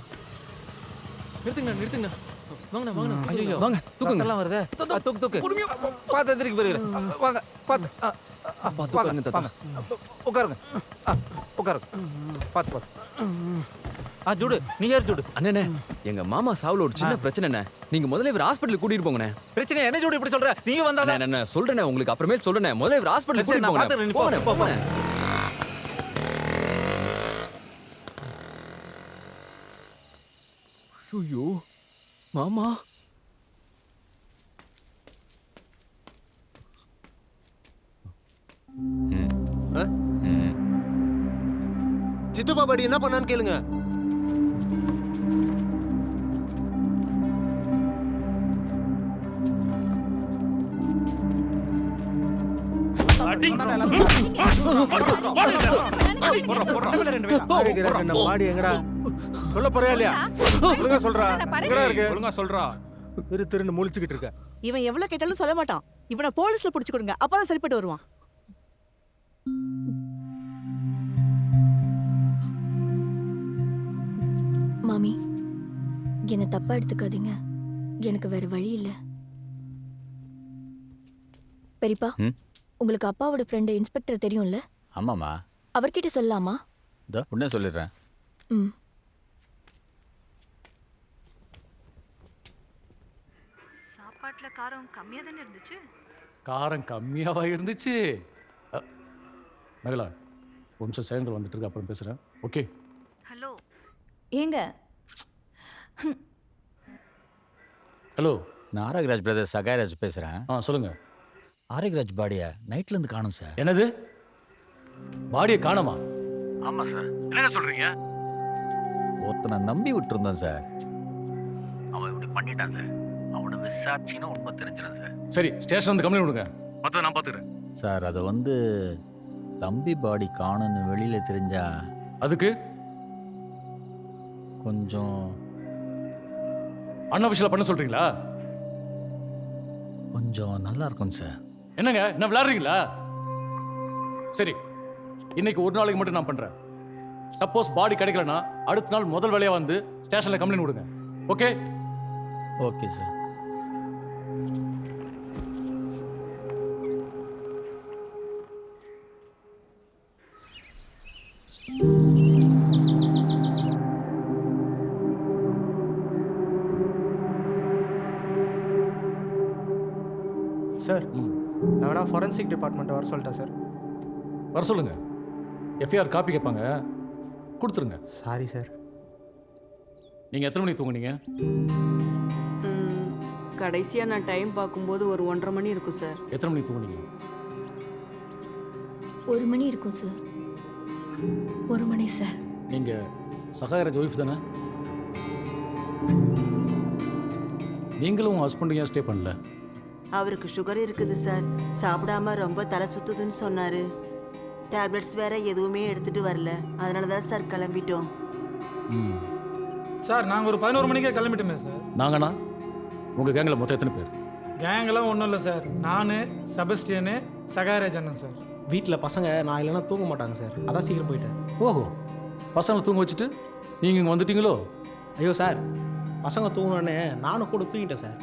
நிறுத்துங்க. வாங்க. ஐயோ வாங்க தூக்குங்க. எல்லாம் வருதே. தூக்கு. பாத்து எந்திரிக்க போறீங்க. வாங்க பாத்து. உட்காருங்க தாத்தா. உட்காருங்க. உட்காருங்க. பாத்து. ஜூடு நீ ஏறு ஜூடு. அண்ணே எங்க மாமா சாவுல ஒரு சின்ன பிரச்சனைண்ணே. நீங்க முதல்ல இவர் ஹாஸ்பிடலுக்கு கூட்டிட்டு போங்கண்ணே. பிரச்சனை என்ன ஜூடு இப்படி சொல்ற? நீங்க வந்தாதான். நான் சொல்றேனே உங்களுக்கு அப்புறமேல் சொல்றேனே. முதல்ல இவர் ஹாஸ்பிடலுக்கு கூட்டிட்டு போங்கண்ணே. ஐயோ மாமா. சித்தப்பா பாடி என்ன பண்ணான்னு கேளுங்க. பாடி எங்கடா சொல்ல போறியா இல்லையா? ஒழுங்கா சொல்றா. எங்கடா இருக்கு? ஒழுங்கா சொல்றா. திருன்னு முழிச்சுக்கிட்டு இருக்க. இவன் எவ்வளவு கேட்டாலும் சொல்ல மாட்டான். இவனை போலீஸ்ல புடிச்சு கொடுங்க. அப்பதான் சரிப்பட்டு வருவான். மாமி என்ன தப்பா எடுத்துக்காதீங்க. எனக்கு வேற வழி இல்லை. பெரியப்பா உங்களுக்கு அப்பாவோட ஃப்ரெண்டு இன்ஸ்பெக்டர் தெரியும்ல? ஆமாம்மா. அவர்கிட்ட சொல்லலாமா? இதோ உடனே சொல்லிடுறேன். சாப்பாட்டுல காரம் கம்மியா தானே இருந்துச்சு? காரம் கம்மியாவா இருந்துச்சு? மகளா ஒரு நிமிஷம் சேர்ந்து வந்துட்டு இருக்கு, அப்புறம் பேசுறேன். ஓகே. ஹலோ ஏங்க. ஹலோ நான் ஆரோக்கியராஜ் பிரதர் சகாயராஜ் பேசுகிறேன். சொல்லுங்க. ஆரோக்கியராஜ் பாடியை நைட்லேருந்து காணும் சார். என்னது பாடியை காணமா? ஆமாம் சார். என்னங்க சொல்றீங்க? ஒருத்தனை நம்பி விட்டுருந்தோம் சார். அவன் இப்படி பண்ணிட்டான் சார். அவனை விசாரிச்சின்னா உண்மை தெரிஞ்சிடும் சார். சரி ஸ்டேஷன் வந்து கம்ப்ளைண்ட் கொடுங்க. மற்ற நான் பார்த்துக்கிறேன். சார் அதை வந்து தம்பி பாடி காணுன்னு வெளியில் தெரிஞ்சா அதுக்கு கொஞ்சம் அன்அஃபிஷியலாக பண்ண சொல்றீங்களா? கொஞ்சம் நல்லா இருக்கும் சார். என்னங்க என்ன விளையாடுறீங்களா? சரி இன்னைக்கு ஒரு நாளைக்கு மட்டும் நான் பண்றேன். சப்போஸ் பாடி கிடைக்கலன்னா அடுத்த நாள் முதல் வேலையா வந்து ஸ்டேஷன்ல கம்ப்ளைண்ட் கொடுங்க. ஓகே? Okay sir. சார் நான் வேணா ஃபாரன்சிக் டிபார்ட்மெண்ட் வர சொல்லிட்டேன் சார். வர சொல்லுங்க. எஃப்ஐஆர் காப்பி கேட்பாங்க, கொடுத்துருங்க. Sorry sir. நீங்கள் எத்தனை மணிக்கு தூங்குனீங்க? கடைசியாக நான் டைம் பார்க்கும்போது ஒரு 1:30 மணி இருக்கும் சார். எத்தனை மணிக்கு தூங்குனீங்க? 1 மணி இருக்கும் சார். 1 மணி சார். நீங்கள் சகாயராஜ் ஒய்ஃப் தானே? நீங்களும் உங்கள் ஹஸ்பண்டும் ஏன் ஸ்டே பண்ணல? அவருக்கு சுகர் இருக்குது சார். சாப்பிடாம ரொம்ப தலை சுத்துதுன்னு சொன்னாரு. டேப்லெட்ஸ் வேற எதுவுமே எடுத்துட்டு வரல. அதனால தான் சார் கிளம்பிட்டோம். சார் நாங்கள் ஒரு 11 மணிக்கே கிளம்பிட்டோமே சார். நாங்கண்ணா உங்கள் கேங்கில் மொத்தம் எத்தனை பேர்? கேங்கெல்லாம் ஒன்றும் இல்லை சார். நான் செபஸ்டியனு சகாயராஜ் அண்ணன் சார். வீட்டில் பசங்க நான் இல்லைன்னா தூங்க மாட்டாங்க சார். அதான் சீக்கிரம் போயிட்டேன். ஓஹோ, பசங்களை தூங்க வச்சுட்டு நீங்கள் இங்கே வந்துட்டீங்களோ? ஐயோ சார், பசங்க தூங்கினோடனே நானும் கூட தூங்கிட்டேன் சார்.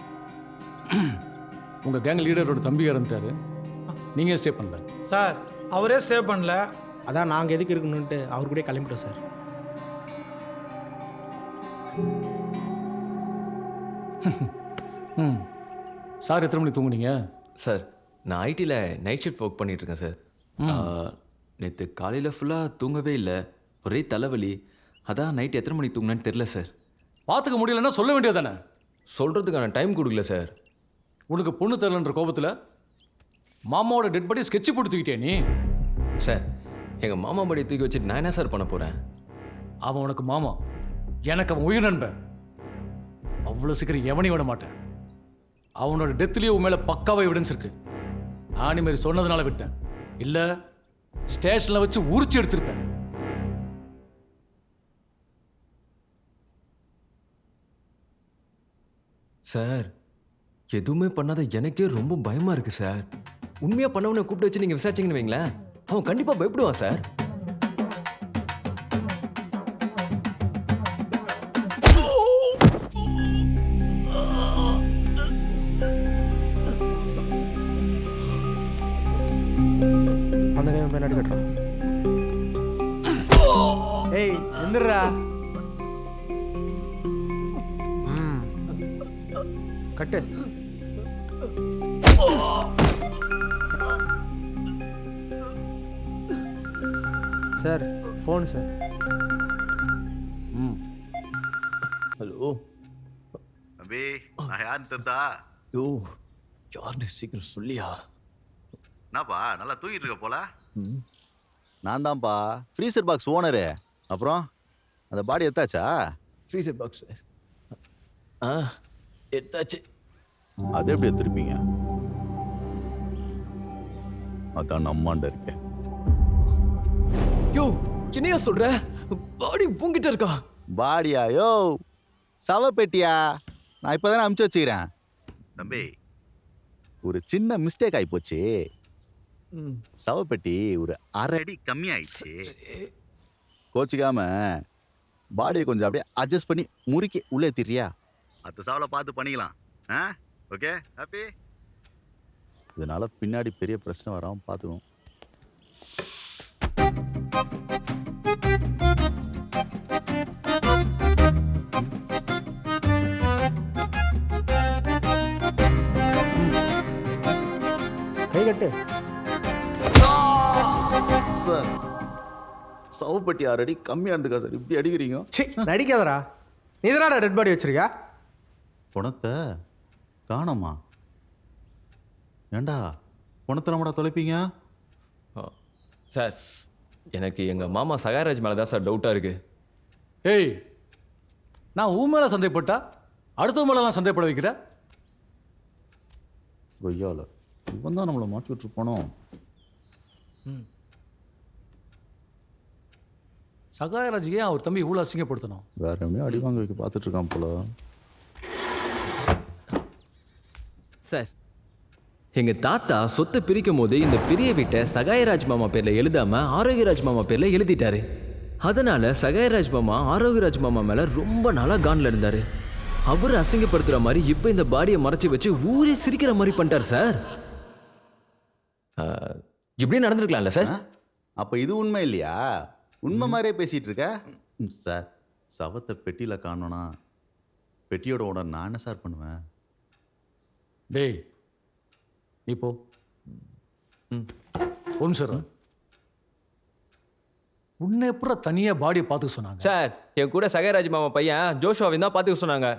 உங்கள் கேங் லீடரோட தம்பி இறந்துட்டாரு, நீங்கள் ஸ்டே பண்ணல சார். அவரே ஸ்டே பண்ணல. அதான் நாங்கள் எதுக்கு இருக்கணுன்ட்டு அவர் கூட கிளம்பிட்டோம் சார். சார் எத்தனை மணி தூங்குனீங்க? சார் நான் ஐடியில் நைட் ஷிஃப்ட் ஒர்க் பண்ணிட்டு இருக்கேன் சார். நேற்று காலையில் ஃபுல்லாக தூங்கவே இல்லை, ஒரே தலைவலி. அதான் நைட் எத்தனை மணிக்கு தூங்கினேன்னு தெரில சார். பார்த்துக்க முடியலன்னா சொல்ல வேண்டியது தானே? சொல்கிறதுக்கான டைம் கொடுக்கல சார். உனக்கு பொண்ணு தரலன்ற கோபத்தில் மாமாவோட டெட் பாடி ஸ்கெட்சு போட்டு தூக்கிட்டே நீ? சார் எங்கள் மாமா படி தூக்கி வச்சுட்டு நான் என்ன சார் பண்ண போகிறேன்? அவன் உனக்கு மாமா, எனக்கு அவன் உயிர் நண்பன். அவ்வளோ சீக்கிரம் எவனையும் விட மாட்டேன். அவனோட டெத்துலேயே உன் மேலே பக்காவாக எவிடன்ஸ் இருக்கு. ஆணி மாதிரி சொன்னதுனால விட்டேன், இல்ல ஸ்டேஷன்ல வச்சு உரிச்சு எடுத்திருப்பேன். சார், எதுவுமே பண்ணாத எனக்கே ரொம்ப பயமா இருக்கு சார். உண்மையா பண்ணவனை கூப்பிட்டு வச்சு நீங்க விசாரிச்சீங்கன்னு வைங்களேன், அவன் கண்டிப்பா பயப்படுவான் சார். அந்த கையை பின்னாடி கட்டுறான். ஏய் எந்திரா. கட்டு. Sir phone sir. ஹலோ தம்பி, நான் யாருன்னு தெரிந்தா? யோ, யாருன்னு சீக்கிரம் சொல்லியா? என்னப்பா நல்லா தூங்கிட்டு இருக்க போல? நான் தான்ப்பா ஃப்ரீசர் பாக்ஸ் ஓனரு. அப்புறம் அந்த பாடி எடுத்தாச்சா? ஃப்ரீசர் பாக்ஸ் எடுத்தாச்சு. அது எப்படி எடுத்துருப்பீங்க? அதான் நம்மாண்ட இருக்க. யோ, என்னையா சொல்ற? பாடி உங்கிட்ட இருக்கா? பாடியா? யோ, சவப்பெட்டியா? நான் இப்பதானே அமுச்சு வச்சுக்கிறேன். தம்பி, ஒரு சின்ன மிஸ்டேக் ஆயிப்போச்சு. சவப்பெட்டி ஒரு 1/2 அடி கம்மி ஆயிடுச்சு. கோச்சிக்காம பாடியை கொஞ்சம் அப்படியே அட்ஜஸ்ட் பண்ணி முறுக்கி உள்ளே திரியா? அடுத்த சாவலை பார்த்து பண்ணிக்கலாம். Okay, happy? இதனால பின்னாடி பெரிய பிரச்சனை வராமல் பார்த்துக்கணும். கை கட்டு. சார், சவப்பட்டி 1/2 அடி கம்மியாக இருந்துக்கா சார், இப்படி அடிக்கிறீங்க? சி, நடிக்காதடா. நீ தானடா டெட் பாடி வச்சிருக்கா? பணத்தை காணோமா? ஏண்டா பணத்தை நம்மடா தொலைப்பீங்க? சார், எனக்கு எங்க மாமா சகாயராஜ் மேல தான் சார் டவுட்டா இருக்கு. ஏய், நான் உன் மேல சந்தேகப்பட்டா அடுத்த மேலாம் சந்தேகப்பட வைக்கிற? கொய்யால இவன் தான் நம்மளை மாட்டி விட்டுருப்பானோ? சகாயராஜுக்கு அவர் தம்பி இவ்வளோ அசிங்கப்படுத்தணும்? வேற எப்படியும் அடி வாங்க வைக்க பார்த்துட்டு இருக்கான் போல. சார், எங்க தாத்தா சொத்தை பிரிக்கும் போது இந்த பெரிய வீட்டை சகாயராஜ் மாமா பேர்ல எழுதாம ஆரோக்கியராஜ் மாமா பேர்ல எழுதிட்டாரு. அதனால சகாயராஜ் மாமா ஆரோக்கியராஜ் மாமா மேல ரொம்ப நாளா கான்ல இருந்தாரு. அவரு அசிங்கப்படுத்துற மாதிரி இப்ப இந்த பாடியை மறைச்சு வச்சு ஊரே சிரிக்கிற மாதிரி பண்ணிட்டார் சார். இப்படி நடந்திருக்கலாம்ல சார்? அப்ப இது உண்மை இல்லையா? உண்மை மாதிரியே பேசிட்டு இருக்க சார். சவத்தை பெட்டியில காணோனா பெட்டியோட ஓனர் நான் என்ன சார் பண்ணுவேன்? டேய், நீ போ. ஒன்று சார், உன்னை எப்போ தனியா பாடியை பார்த்துக்க சொன்னாங்க? சார், என் கூட சகாயராஜ் மாமா பையன் ஜோஷுவாவின் தான் பார்த்துக்க சொன்னாங்க.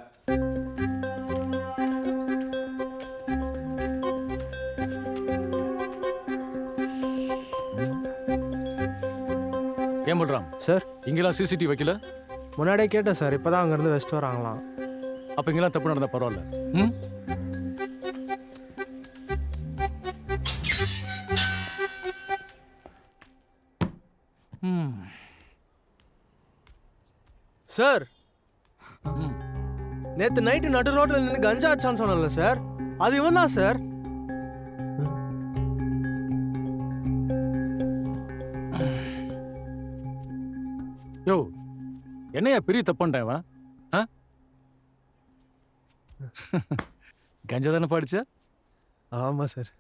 ஏன் பண்றான் சார்? இங்கெல்லாம் சிசிடிவி வைக்கல? முன்னாடியே கேட்டேன் சார். இப்போதான் அங்கேருந்து வெஸ்ட் வராங்களாம். அப்போ இங்கெல்லாம் தப்பு நடந்தா பரவாயில்ல. சார், நேற்று நைட்டு நடு ரோட்டில் நின்று கஞ்சா அடிச்சான்னு சொன்னல சார், அது இவன் தான் சார். யோ, என்னையா பெரிய தப்புண்டேன் இவன்? கஞ்சா தானே படிச்ச? ஆமாம் சார்.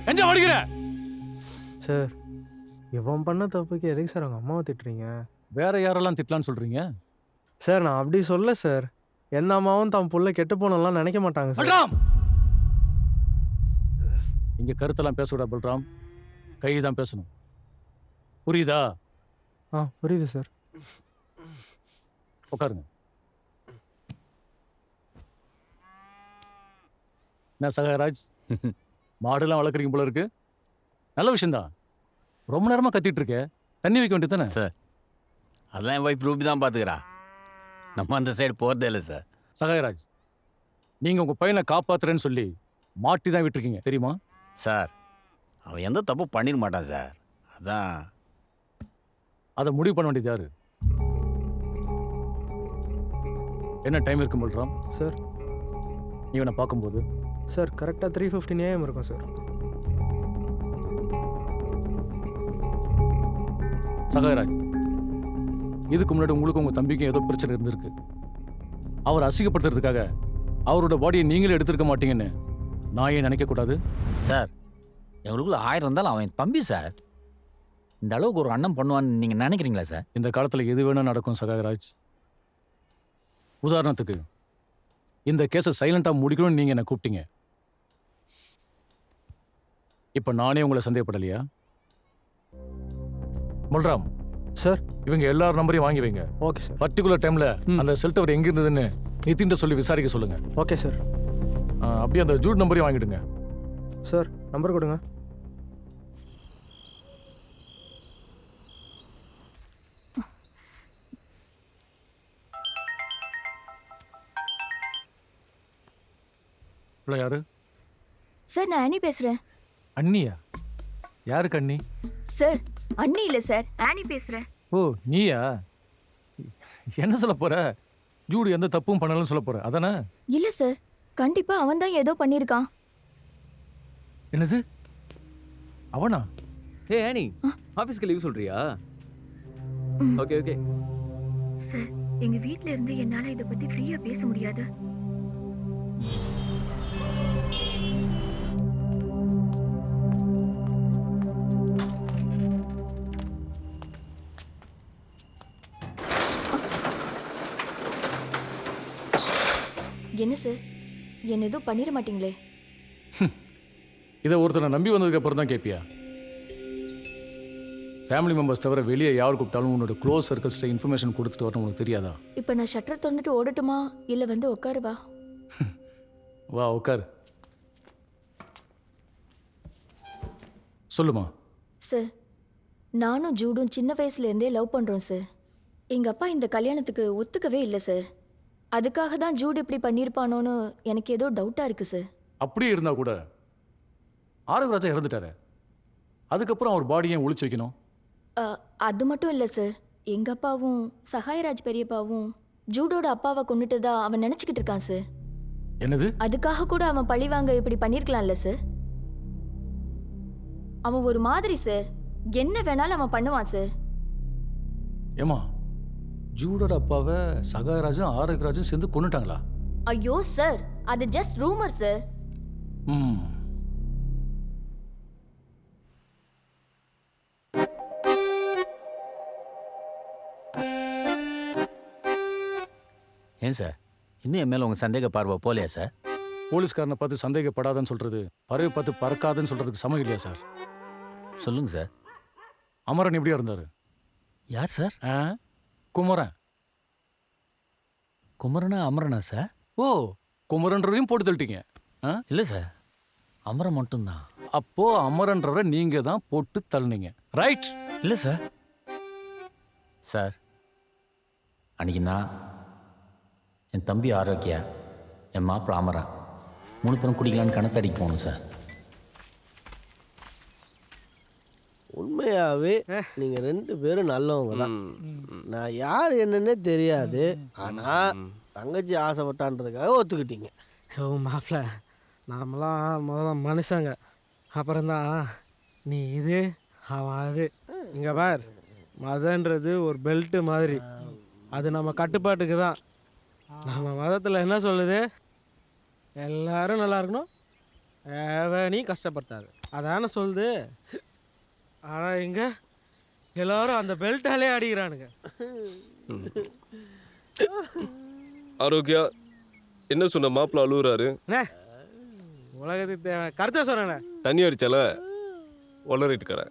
கஞ்சா படிக்கிற சார், இவன் பண்ண தப்புக்கு எதுக்கு சார் அவங்க அம்மாவை திட்டுறீங்க? வேற யாரெல்லாம் திட்டலான்னு சொல்றீங்க? சார், நான் அப்படி சொல்ல சார். எந்த அம்மாவும் தான் புள்ள கெட்டு போனலாம் நினைக்க மாட்டாங்க சார். பல்ராம், இங்க கருத்தெல்லாம் பேசக்கூடாது பல்ராம். கை தான் பேசணும், புரியுதா? புரியுது சார். உட்காருங்க. என்ன சகாயராஜ், மாடுலாம் வளர்க்குறீங்க போல இருக்கு. நல்ல விஷயம்தான். ரொம்ப நேரமாக கத்திட்டு இருக்க தண்ணி வைக்க வேண்டியது தானே சார் அதெல்லாம் என் ஒய்ஃப் ரூபி தான் பார்த்துக்கிறா. நம்ம அந்த சைடு போகிறதே இல்லை சார். சகாயராஜ், நீங்கள் உங்கள் பையனை காப்பாத்துறேன்னு சொல்லி மாட்டி தான் விட்டுருக்கீங்க தெரியுமா? சார் அவன் எந்த தப்பு பண்ணிட மாட்டான் சார். அதான் அதை முடிவு பண்ண வேண்டியது யாரு? என்ன டைம் இருக்கும் பல்ராம் சார்? நீ இவனை பார்க்கும்போது சார் கரெக்டாக 3:15 AM இருக்கும் சார். சகாயராஜ், இதுக்கு முன்னாடி உங்களுக்கும் உங்கள் தம்பிக்கும் ஏதோ பிரச்சனை இருந்திருக்கு. அவர் அசிங்கப்படுத்துறதுக்காக அவரோட பாடியை நீங்களே எடுத்திருக்க மாட்டீங்கன்னு நான் ஏன் நினைக்கக்கூடாது? சார் எங்களுக்குள்ள 1000 இருந்தாலும் அவன் தம்பி சார். இந்த அளவுக்கு ஒரு அண்ணன் பண்ணுவான்னு நீங்கள் நினைக்கிறீங்களா சார்? இந்த காலத்தில் எது வேணால் நடக்கும் சகாயராஜ். உதாரணத்துக்கு இந்த கேஸை சைலண்டாக முடிக்கணும்னு நீங்கள் என்னை கூப்பிட்டீங்க. இப்போ நானே உங்களை சந்தேகப்படலையா? பல்ராம் சார், இவங்க எல்லார் நம்பரையும் வாங்கி வைங்க. Okay sir. பர்டிகுலர் டைமில் அந்த செல் டவர் எங்கே இருந்ததுன்னு நிதின்ட்ட சொல்லி விசாரிக்க சொல்லுங்க. Okay sir. அப்படியே அந்த ஜூட் நம்பரையும் வாங்கிடுங்க. சார் நம்பர் கொடுங்க. யாரு? சார் நான் ஆனி பேசுறேன். அண்ணியா? யாருக்கு அண்ணி? சார் அண்ணி இல்லை சார், ஆனி பேசுறேன். ஓ நீயா? என்ன சொல்ல போற? ஜூடு எந்த தப்பும் பண்ணலன்னு சொல்ல போற அதானே? இல்லை சார், கண்டிப்பா அவன் தான் ஏதோ பண்ணியிருக்கான். என்னது அவனா? ஏ ஆனி, ஆஃபீஸ்க்கு லீவ் சொல்றியா? Okay okay. சார் எங்க வீட்ல இருந்து என்னால இதை பத்தி ஃப்ரீயா பேச முடியாது. என்ன சார், என்ன எதுவும் பண்ணிட மாட்டீங்களே? இதை ஒருத்தனை நம்பி வந்ததுக்கு அப்புறம் தான் கேட்பியா? ஃபேமிலி மெம்பர்ஸ் தவிர வெளியே யார் கூப்பிட்டாலும் உன்னோட க்ளோஸ் சர்க்கிள்ஸ்ட்ட இன்ஃபர்மேஷன் கொடுத்துட்டு வரணும். உனக்கு தெரியாதா? இப்போ நான் ஷட்டர் திறந்துட்டு ஓடட்டுமா இல்லை வந்து உட்காருவா? வா உட்காரு. சொல்லுமா. சார் நானும் ஜூடும் சின்ன வயசுலேருந்தே லவ் பண்ணுறோம் சார். எங்கள் அப்பா இந்த கல்யாணத்துக்கு ஒத்துக்கவே இல்லை சார். அதுக்காக தான் ஜூட் இப்படி பண்ணியிருப்பானோன்னு எனக்கு ஏதோ டவுட்டாக இருக்குது சார். அப்படியே இருந்தால் கூட ஆரோக்கியராஜா இறந்துட்டாரு. அதுக்கப்புறம் அவர் பாடியை ஒளிச்சு வைக்கணும். அது மட்டும் இல்லை சார், எங்கள் அப்பாவும் சகாயராஜ் பெரியப்பாவும் ஜூடோட அப்பாவை கொண்டுட்டதா அவன் நினச்சிக்கிட்டு இருக்கான் சார். என்னது? அதுக்காக கூட அவன் பழிவாங்க இப்படி பண்ணியிருக்கலாம்ல சார். அவன் ஒரு மாதிரி சார், என்ன வேணாலும் அவன் பண்ணுவான் சார். ஏமா ஜூடோட அப்பாவை சகாயராஜும் ஆரோக்கியராஜும் சேர்ந்து கொண்டுட்டாங்களா? ஐயோ சார், அது ஜஸ்ட் ரூமர் சார். ஏன் சார் இன்னும் என் மேலே உங்கள் சந்தேக பார்வை போலையா சார்? போலீஸ்காரனை பார்த்து சந்தேகப்படாதன்னு சொல்றது பறவை பார்த்து பறக்காதுன்னு சொல்றதுக்கு சமம் இல்லையா சார்? சொல்லுங்க சார். அமரன் எப்படியா இருந்தாரு? யார் சார்? குமரன். குமரனா அமரனா சார்? ஓ, குமரன்றதையும் போட்டு தள்ளிட்டீங்க. இல்லை சார், அமரன் மட்டும்தான். அப்போ அமரன்றவரை நீங்க தான் போட்டு தள்ளினீங்க, ரைட்? இல்லை சார். சார் அன்னைக்கு நான், என் தம்பி ஆரோக்கியா, என் மாப்பிள்ள அமரா 3 பேரும் குடிக்கலான்னு கணத்தடிக்க போகணும் சார். உண்மையாகவே நீங்கள் 2 பேரும் நல்லவங்க தான். நான் யார் என்னன்னே தெரியாது, ஆனால் தங்கச்சி ஆசைப்பட்டான்றதுக்காக ஒத்துக்கிட்டீங்க. ஓ மாப்பிள்ள, நாமெல்லாம் முதல்ல மனுஷங்க, அப்புறம்தான் நீ இது அவன் அது. இங்கே பார், மதன்றது ஒரு பெல்ட்டு மாதிரி, அது நம்ம கட்டுப்பாட்டுக்கு தான். நம்ம மதத்தில் என்ன சொல்லுது? எல்லாரும் நல்லா இருக்கணும், எவனையும் கஷ்டப்படுத்தாது, அதானே சொல்லுது. ஆனால் இங்கே எல்லாரும் அந்த பெல்ட்டாலே அடிக்கிறானுங்க. ஆரோக்கியா என்ன சொன்ன? மாப்பிள்ள அழுகுறாரு. உலகத்துக்கு தேவை கருத்தை சொன்னேன். தண்ணி அடிச்சால உளறிட்டு கடை,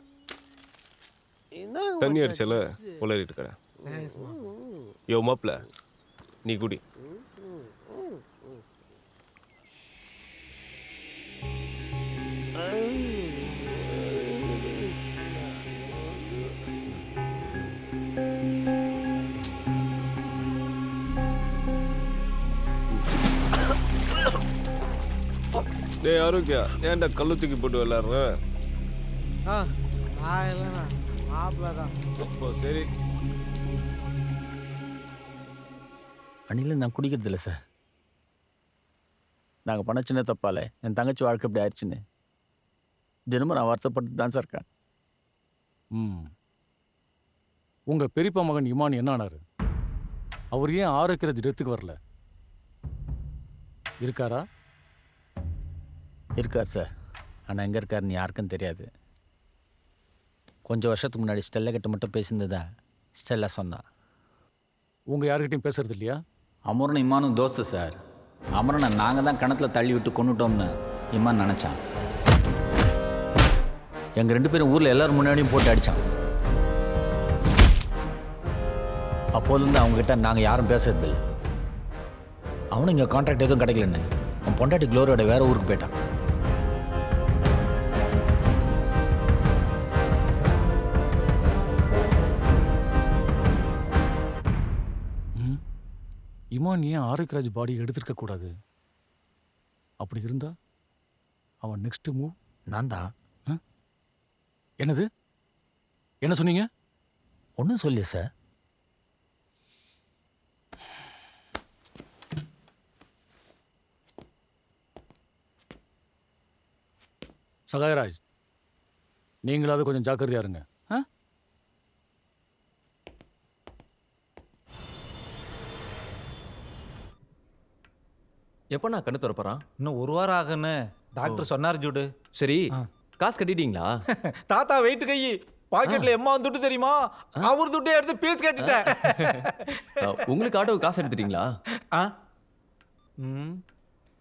தண்ணி அடிச்சால உளறிட்டு கடை. யோ மாப்பிள்ள, நீ குடி. டேய் ஆரோக்கியா ஏன்டா கல்லு தூக்கி போட்டு விளாடுற? நான் இல்லைண்ணா, மாப்பிள்ள தான். அப்போ சரி. அன்னில நான் குடிக்கிறது இல்லை சார். நாங்கள் பண்ண சின்ன தப்பால என் தங்கச்சி வாழ்க்கை இப்படி ஆயிடுச்சுன்னு தினமும் நான் வருத்தப்பட்டு தான் சார் இருக்கேன். உங்கள் பெரியப்பா மகன் இமான் என்ன ஆனார்? அவர் ஏன் ஆரோக்கியராஜ் டெத்துக்கு வரல? இருக்காரா? இருக்கார் சார். ஆனால் எங்கே இருக்காருன்னு யாருக்கும் தெரியாது. கொஞ்சம் வருஷத்துக்கு முன்னாடி ஸ்டெல்லா கிட்ட மட்டும் பேசியிருந்ததா ஸ்டெல்லா சொன்னா. உங்கள் யாருக்கிட்டையும் பேசுறது இல்லையா? அமரனும் இமானும் தோஸ்து சார். அமரனை நாங்கள் தான் கிணத்துல தள்ளி விட்டு கொண்டுட்டோம்னு இமான் நினச்சான். எங்கள் 2 பேரும் ஊரில் எல்லோரும் முன்னாடியும் போட்டு அடித்தான். அப்போதுலேருந்து அவங்ககிட்ட நாங்கள் யாரும் பேசுறதில்ல. அவனும் இங்கே கான்ட்ராக்ட் எதுவும் கிடைக்கலன்னு அவன் பொண்டாட்டி க்ளோரியோட வேற ஊருக்கு போயிட்டான். இமான் ஏன் ஆரோக்கியராஜ் பாடியை எடுத்துருக்க கூடாது? அப்படி இருந்தா அவன் நெக்ஸ்ட் மூவ் நான் தான். என்னது? என்ன சொன்னீங்க? ஒன்றும் சொல்லு சார். சகாயராஜ், நீங்களாவது கொஞ்சம் ஜாக்கிரதையா இருங்க. எப்போ நான் கண்ணு திறப்பறான்? இன்னும் 1 வாரம் ஆகுன்னு டாக்டர் சொன்னார் ஜூடு. சரி, காசு கட்டிட்டீங்களா? தாத்தா வெயிட் கை பாக்கெட்ல எம்மா துட்டு தெரியுமா? அவர் துட்டே எடுத்து பீஸ் கட்டிட்டேன். உங்களுக்கு ஆட்டோவுக்கு காசு எடுத்துட்டீங்களா?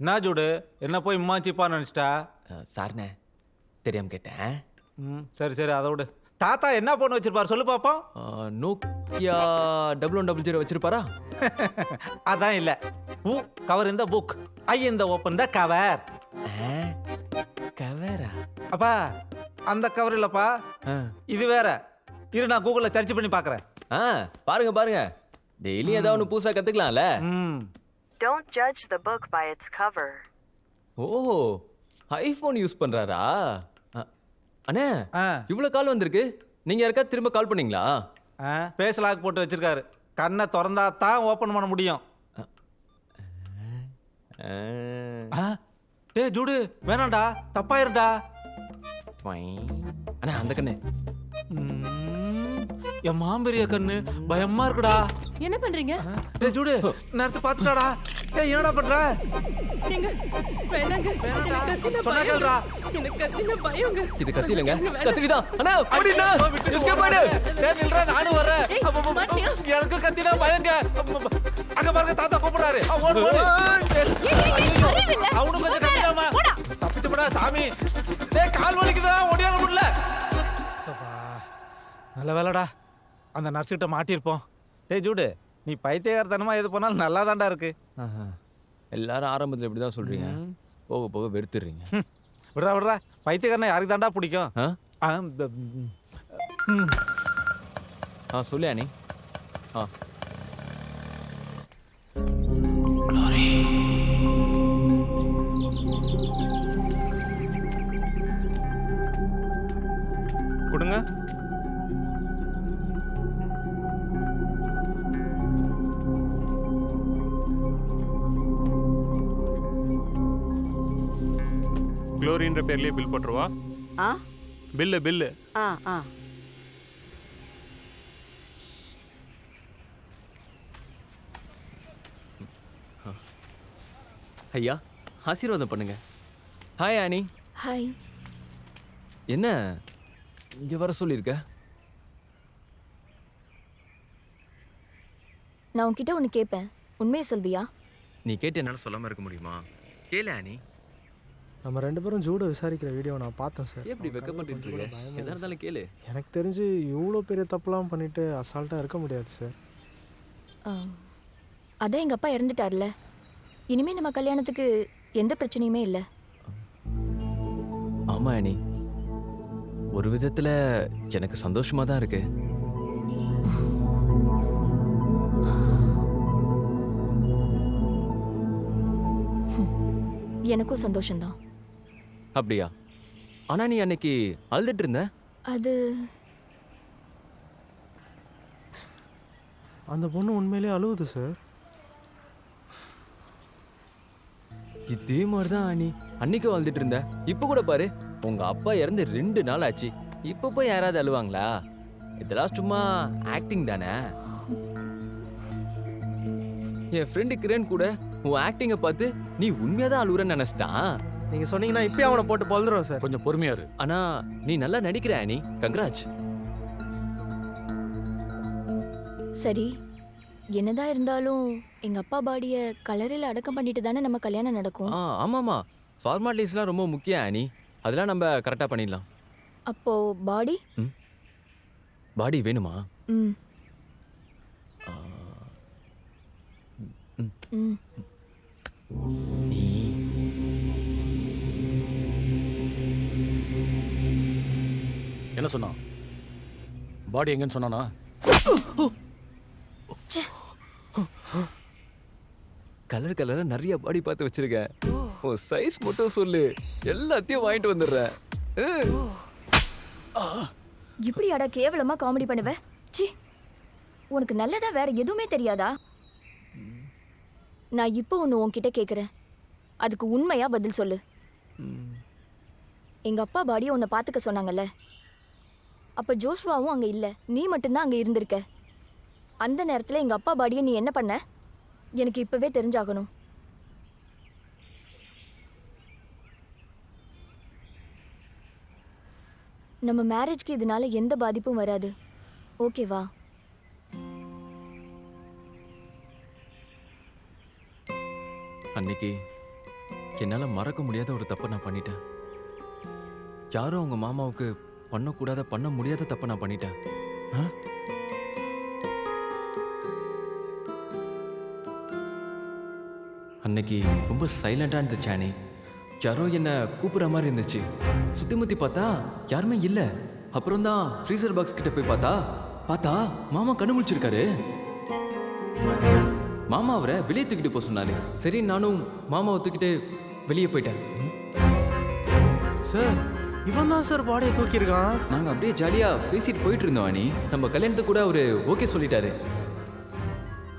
என்ன ஜூடு, என்ன போய் இம்மா சீப்பா நினச்சிட்டா? சார்ண்ணே, தெரியாம கேட்டேன். சரி சரி, அதை விடு. தாத்தா என்ன போன் வச்சிருப்பாரு சொல்லு பாப்போம். நோக்கியா 1100 வச்சிருப்பாரா? அதான் இல்ல. கவர் இந்த புக், ஐ இந்த ஓப்பன் த கவர். கவரா? அப்பா அந்த கவர் இல்லப்பா, இது வேற. இரு நான் கூகுள்ல சர்ச் பண்ணி பார்க்கறேன். பாருங்க பாருங்க, டெய்லி ஏதாவது ஒன்று புதுசாக கற்றுக்கலாம்ல. Don't judge the book by its cover. ஓஹோ, ஐஃபோன் யூஸ் பண்ணுறாரா? அண்ணே, இவ்வளோ கால் வந்திருக்கு. நீங்கள் யாருக்கா திரும்ப கால் பண்ணீங்களா? ஃபேஸ் லாக் போட்டு வச்சிருக்காரு. கண்ணை திறந்தா தான் ஓப்பன் பண்ண முடியும். டேய் ஜூடு, வேணாம்டா, தப்பாயிரும்டா. அண்ணா அந்த கண்ணு என் மாம்பெரிய கண்ணு, பயமா இருக்குடா. என்ன பண்றீங்க? டேய் ஜூடு, நர்ஸ் பாத்துட்டாடா. டேய் என்னடா பண்ற? நீங்க வேணாங்க, சொன்னா கேளுடா. எனக்கு கத்தின பயங்க. இது கத்தி இல்லைங்க, கத்திரிதான். அண்ணா ஓடினா, எஸ்கேப் ஆயிடு. டேய் நில்றா, நானும் வரேன். எனக்கு கத்தினா பயங்க. அங்க பாருங்க, தாத்தா கூப்பிடுறாரு. ஓடு ஓடு. அவனும் கொஞ்சம் கத்திடாமா? தப்பிச்சு போடா சாமி. டேய் கால் வலிக்குதா, ஓடியார முடியல. நல்ல வேலைடா, அந்த நர்ஸ்கிட்ட மாட்டியிருப்போம். டேய் ஜூடு, நீ பைத்தியகாரத்தனமா எது பண்ணாலும் நல்லா தான்டா இருக்கு. எல்லாரும் ஆரம்பத்தில் இப்படி தான் சொல்கிறீங்க, போக போக வெறுத்துடுறீங்க. விட்றா விட்றா, பைத்தியக்காரனை யாருக்கு தாண்டா பிடிக்கும்? சொல்லு அனி. கொடுங்க. குளோரின்ற பேர்லயே பில் போட்டுருவா. Bill bill. ஐயா ஆசீர்வாதம் பண்ணுங்க. ஹாய் ஆனி. ஹாய். என்ன இங்க வர சொல்லியிருக்க? நான் உன்கிட்ட ஒன்று கேட்பேன், உண்மையை சொல்வியா? நீ கேட்டு என்னால் சொல்லாமல் இருக்க முடியுமா? கேளு ஆனி. நம்ம 2 பேரும் ஜூடோ விசாரிக்கிற வீடியோ நான் பார்த்தேன் சார். எப்படி வெக்கப்பட்டு இருக்க? எதா இருந்தாலும் கேளு. எனக்கு தெரிஞ்சு இவ்வளோ பெரிய தப்புலாம் பண்ணிட்டு அசால்ட்டாக இருக்க முடியாது சார். அதான் எங்கள் அப்பா இறந்துட்டார்ல, இனிமேல் நம்ம கல்யாணத்துக்கு எந்த பிரச்சனையுமே இல்லை. ஆமா ஆனி, ஒரு விதத்தில் எனக்கு சந்தோஷமா தான் இருக்கு. எனக்கும் சந்தோஷம்தான். அப்படியா? ஆனா நீ அன்னைக்கு அழுதுட்டு இருந்த. அது அந்த பொண்ணு உண்மையிலேயே அழுவுது சார். இதே மாதிரி தான் நீ அன்னைக்கும் அழுதுட்டு இருந்த. இப்போ கூட பாரு, உங்க அப்பா இறந்து 2 நாள் ஆச்சு. இப்போ போய் யாராவது அழுவாங்களா? இதெல்லாம் சும்மா ஆக்டிங் தானே. என் ஃப்ரெண்டு கிரண் கூட உன் ஆக்டிங்கை பார்த்து நீ உண்மையாக தான் அழுவுறன்னு நினைச்சிட்டான். நீங்க சொன்னீங்கன்னா இப்பயே அவனை போட்டு பொழுதுறோம் சார். கொஞ்சம் பொறுமையா இரு. ஆனா நீ நல்லா நடிக்கிற ஆனி, கங்க்ராட்ஸ். சரி, என்னதான் இருந்தாலும் எங்க அப்பா பாடியை கல்லறையில் அடக்கம் பண்ணிட்டு தானே நம்ம கல்யாணம் நடக்கும். ஆமாம்மா, ஃபார்மாலிட்டிஸ்லாம் ரொம்ப முக்கியம் ஆனி. அதெல்லாம் நம்ம கரெக்டாக பண்ணிடலாம். அப்போ பாடி பாடி வேணுமா? ம் ம் என்ன சொன்னான்? பாடி எங்கன்னு சொன்னானா? கலர் கலரா நிறைய பாடி பார்த்து வச்சிருக்கேன். உன் சைஸ் மட்டும் சொல்லு, எல்லாத்தையும் வாங்கிட்டு வந்துடுறேன். இப்படியாடா கேவலமா காமெடி பண்ணுவ? சி, உனக்கு நல்லதா வேற எதுவுமே தெரியாதா? நான் இப்போ ஒன்று உன்கிட்ட கேட்குறேன், அதுக்கு உண்மையா பதில் சொல்லு. எங்க அப்பா பாடியை உன்னை பார்த்துக்க சொன்னாங்கல்ல, அப்போ ஜோஷ்வாவும் அங்கே இல்லை, நீ மட்டும்தான் அங்கே இருந்திருக்க. அந்த நேரத்தில் எங்கள் அப்பா பாடியை நீ என்ன பண்ண? எனக்கு இப்போவே தெரிஞ்சாகணும். நம்ம மேரேஜ்க்கு இதனால எந்த பாதிப்பும் வராது, ஓகேவா? அன்னைக்கு என்னால் மறக்க முடியாத ஒரு தப்பை நான் பண்ணிட்டேன். யாரும் அவங்க மாமாவுக்கு பண்ணக்கூடாத பண்ண முடியாத தப்பை நான் பண்ணிட்டேன். அன்னைக்கு ரொம்ப சைலண்டாக இருந்துச்சு ஆனி. யாரோ என்னை கூப்பிட்ற மாதிரி இருந்துச்சு. சுற்றி முற்றி பார்த்தா யாருமே இல்லை. அப்புறம் தான் ஃப்ரீசர் பாக்ஸ் கிட்ட போய் பார்த்தா மாமா கண்ணு முழிச்சிருக்காரு. மாமா அவரை வெளியே தூக்கிட்டு போக சொன்னாரு. சரி, நானும் மாமாவை தூக்கிட்டு வெளியே போயிட்டேன். சார், இவன் தான் சார் பாடியை தூக்கியிருக்கான். நாங்கள் அப்படியே ஜாலியாக பேசிட்டு போயிட்டு இருந்தோம் அனி. நம்ம கல்யாணத்துக்கு கூட ஒரு ஓகே சொல்லிட்டாரு.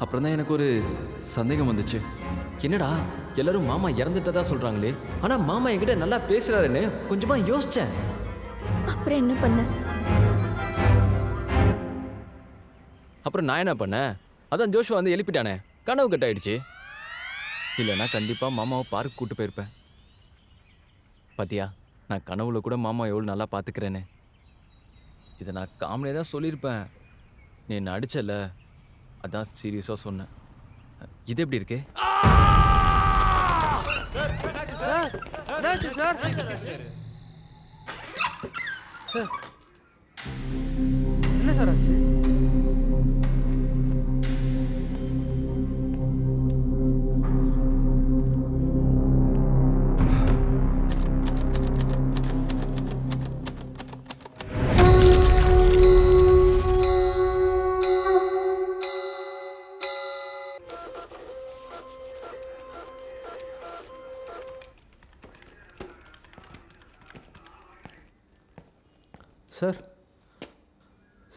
அப்புறம் தான் எனக்கு ஒரு சந்தேகம் வந்துச்சு. என்னடா எல்லாரும் மாமா இறந்துட்டதா சொல்றாங்களே, ஆனா மாமா என்கிட்ட நல்லா பேசுறாருன்னு கொஞ்சமா யோசிச்சேன். அப்புறம் என்ன பண்ண? அப்புறம் நான் என்ன பண்ணேன்? அதான் ஜோஷ்வா வந்து எழுப்பிட்டானே, கனவு கட்டாயிடுச்சு. இல்லைன்னா கண்டிப்பாக மாமாவை பார்க் கூட்டு போயிருப்பேன். பாத்தியா, நான் கனவுல கூட மாமா எவ்வளோ நல்லா பார்த்துக்கிறேன்னு. இதை நான் காமெடியாக தான் சொல்லியிருப்பேன். நீ என்ன அடிச்சல, அதான் சீரியஸாக சொன்னேன். இது எப்படி இருக்கு? என்ன சார் ஆச்சு?